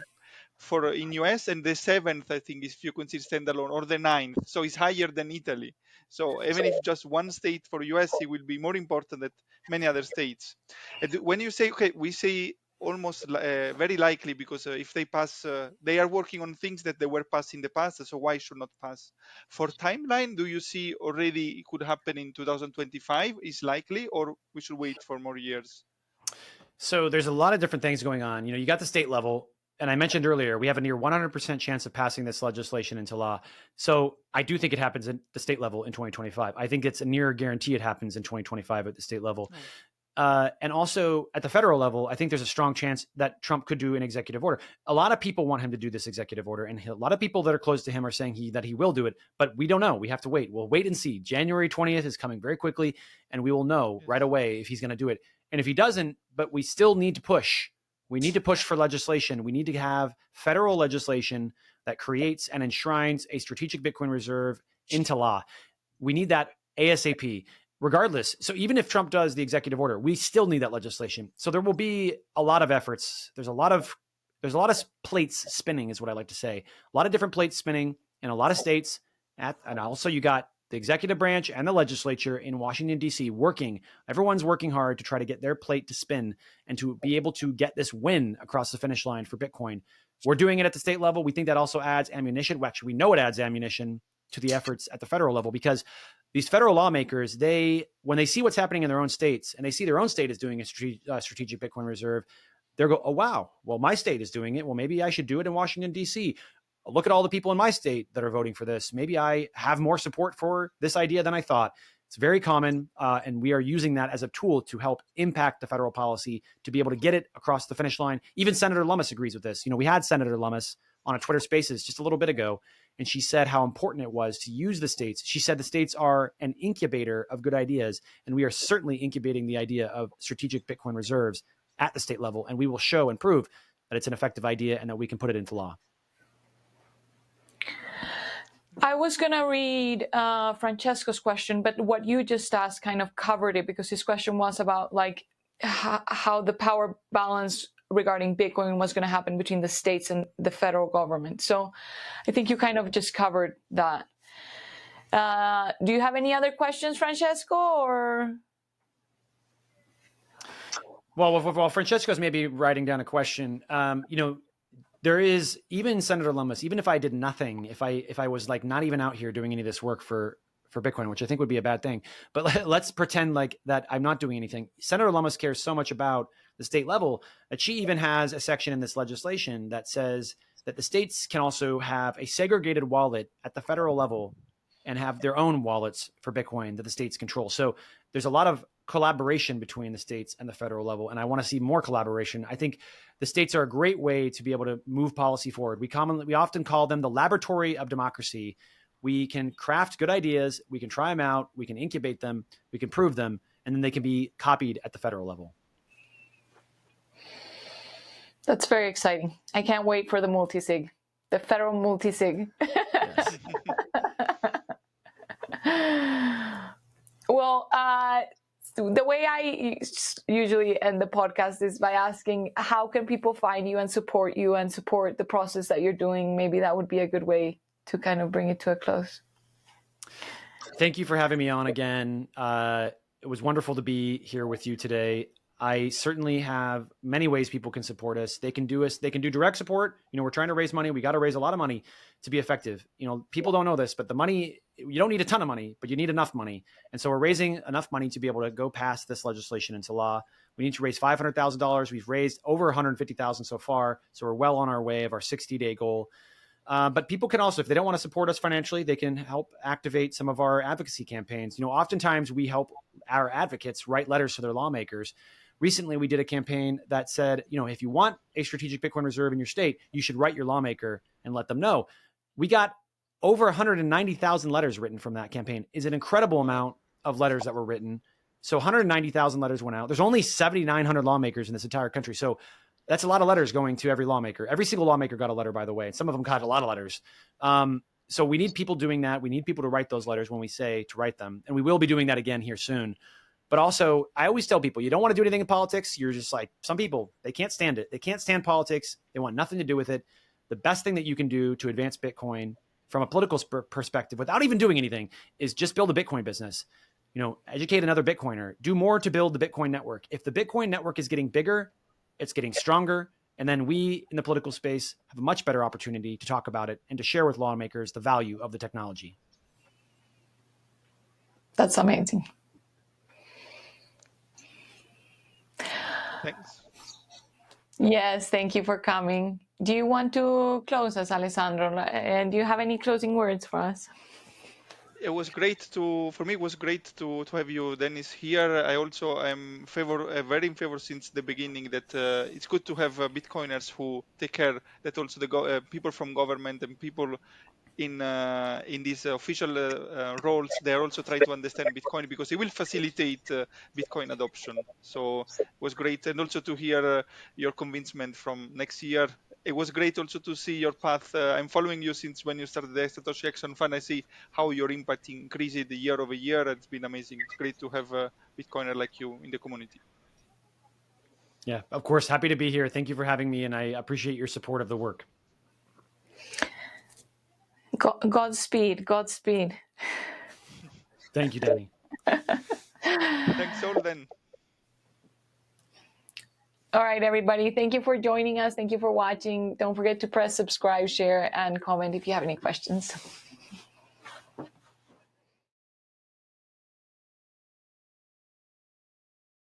in US, and the 7th, I think, if you consider standalone, or the 9th. So it's higher than Italy. So even if just one state for US, it will be more important than many other states. And when you say, okay, we say almost very likely, because if they pass, they are working on things that they were passed in the past, so why should not pass? For timeline, do you see already it could happen in 2025 is likely, or we should wait for more years? So there's a lot of different things going on. You got the state level, and I mentioned earlier, we have a near 100% chance of passing this legislation into law. So I do think it happens at the state level in 2025. I think it's a near guarantee it happens in 2025 at the state level. And also at the federal level, I think there's a strong chance that Trump could do an executive order. A lot of people want him to do this executive order, and a lot of people that are close to him are saying that he will do it, but we don't know. We have to wait. We'll wait and see. January 20th is coming very quickly, and we will know right away if he's going to do it. And if he doesn't, but we still need to push. We need to push for legislation. We need to have federal legislation that creates and enshrines a strategic Bitcoin reserve into law. We need that ASAP. Regardless, so even if Trump does the executive order, we still need that legislation. So there will be a lot of efforts. There's a lot of plates spinning, is what I like to say. A lot of different plates spinning in a lot of states. And also you got the executive branch and the legislature in Washington, D.C. working. Everyone's working hard to try to get their plate to spin and to be able to get this win across the finish line for Bitcoin. We're doing it at the state level. We think that also adds ammunition. Well, actually, we know it adds ammunition to the efforts at the federal level, because these federal lawmakers, when they see what's happening in their own states and they see their own state is doing a strategic Bitcoin reserve, they'll go, oh, wow, well, my state is doing it. Well, maybe I should do it in Washington, D.C. Look at all the people in my state that are voting for this. Maybe I have more support for this idea than I thought. It's very common, and we are using that as a tool to help impact the federal policy to be able to get it across the finish line. Even Senator Lummis agrees with this. We had Senator Lummis on a Twitter Spaces just a little bit ago, and she said how important it was to use the states. She said the states are an incubator of good ideas, and we are certainly incubating the idea of strategic Bitcoin reserves at the state level, and we will show and prove that it's an effective idea and that we can put it into law. I was going to read Francesco's question, but what you just asked kind of covered it, because his question was about how the power balance regarding Bitcoin was going to happen between the states and the federal government. So I think you kind of just covered that. Do you have any other questions, Francesco, or? Well, Francesco's maybe writing down a question. There is, even Senator Lummis, even if I did nothing, if I was not even out here doing any of this work for for Bitcoin, which I think would be a bad thing. But let's pretend like that I'm not doing anything. Senator Lummis cares so much about the state level that she even has a section in this legislation that says that the states can also have a segregated wallet at the federal level and have their own wallets for Bitcoin that the states control. So there's a lot of collaboration between the states and the federal level, and I want to see more collaboration. I think the states are a great way to be able to move policy forward. We often call them the laboratory of democracy. We can craft good ideas, we can try them out, we can incubate them, we can prove them, and then they can be copied at the federal level. That's very exciting. I can't wait for the multi-sig, the federal multi-sig. Yes. Well, the way I usually end the podcast is by asking, how can people find you and support the process that you're doing? Maybe that would be a good way to kind of bring it to a close. Thank you for having me on again. It was wonderful to be here with you today. I certainly have many ways people can support us. They can do direct support. We're trying to raise money. We got to raise a lot of money to be effective. People don't know this, but the money, you don't need a ton of money, but you need enough money. And so we're raising enough money to be able to go past this legislation into law. We need to raise $500,000. We've raised over $150,000 so far. So we're well on our way of our 60-day goal. But people can also, if they don't want to support us financially, they can help activate some of our advocacy campaigns. Oftentimes we help our advocates write letters to their lawmakers. Recently, we did a campaign that said, if you want a strategic Bitcoin reserve in your state, you should write your lawmaker and let them know. We got over 190,000 letters written from that campaign. Is an incredible amount of letters that were written. So 190,000 letters went out. There's only 7,900 lawmakers in this entire country. So that's a lot of letters going to every lawmaker. Every single lawmaker got a letter, by the way. Some of them got a lot of letters. So we need people doing that. We need people to write those letters when we say to write them. And we will be doing that again here soon. But also, I always tell people, you don't want to do anything in politics. You're just like, some people, they can't stand it. They can't stand politics. They want nothing to do with it. The best thing that you can do to advance Bitcoin from a political perspective, without even doing anything, is just build a Bitcoin business. Educate another Bitcoiner. Do more to build the Bitcoin network. If the Bitcoin network is getting bigger, it's getting stronger. And then we in the political space have a much better opportunity to talk about it and to share with lawmakers the value of the technology. That's amazing. Thanks. Yes, thank you for coming. Do you want to close us, Alessandro? And do you have any closing words for us? It was great for me, it was great to have you, Dennis, here. I also am very in favor since the beginning that it's good to have Bitcoiners who take care that also the people from government and people in these official roles, they are also trying to understand Bitcoin because it will facilitate Bitcoin adoption. So it was great, and also to hear your convincement from next year. It was great also to see your path. I'm following you since when you started the Satoshi Action Fund. I see how your impact increased year over year. It's been amazing. It's great to have a Bitcoiner like you in the community. Yeah, of course. Happy to be here. Thank you for having me, and I appreciate your support of the work. Godspeed. Thank you, Danny. Thanks all then. All right, everybody. Thank you for joining us. Thank you for watching. Don't forget to press subscribe, share, and comment if you have any questions.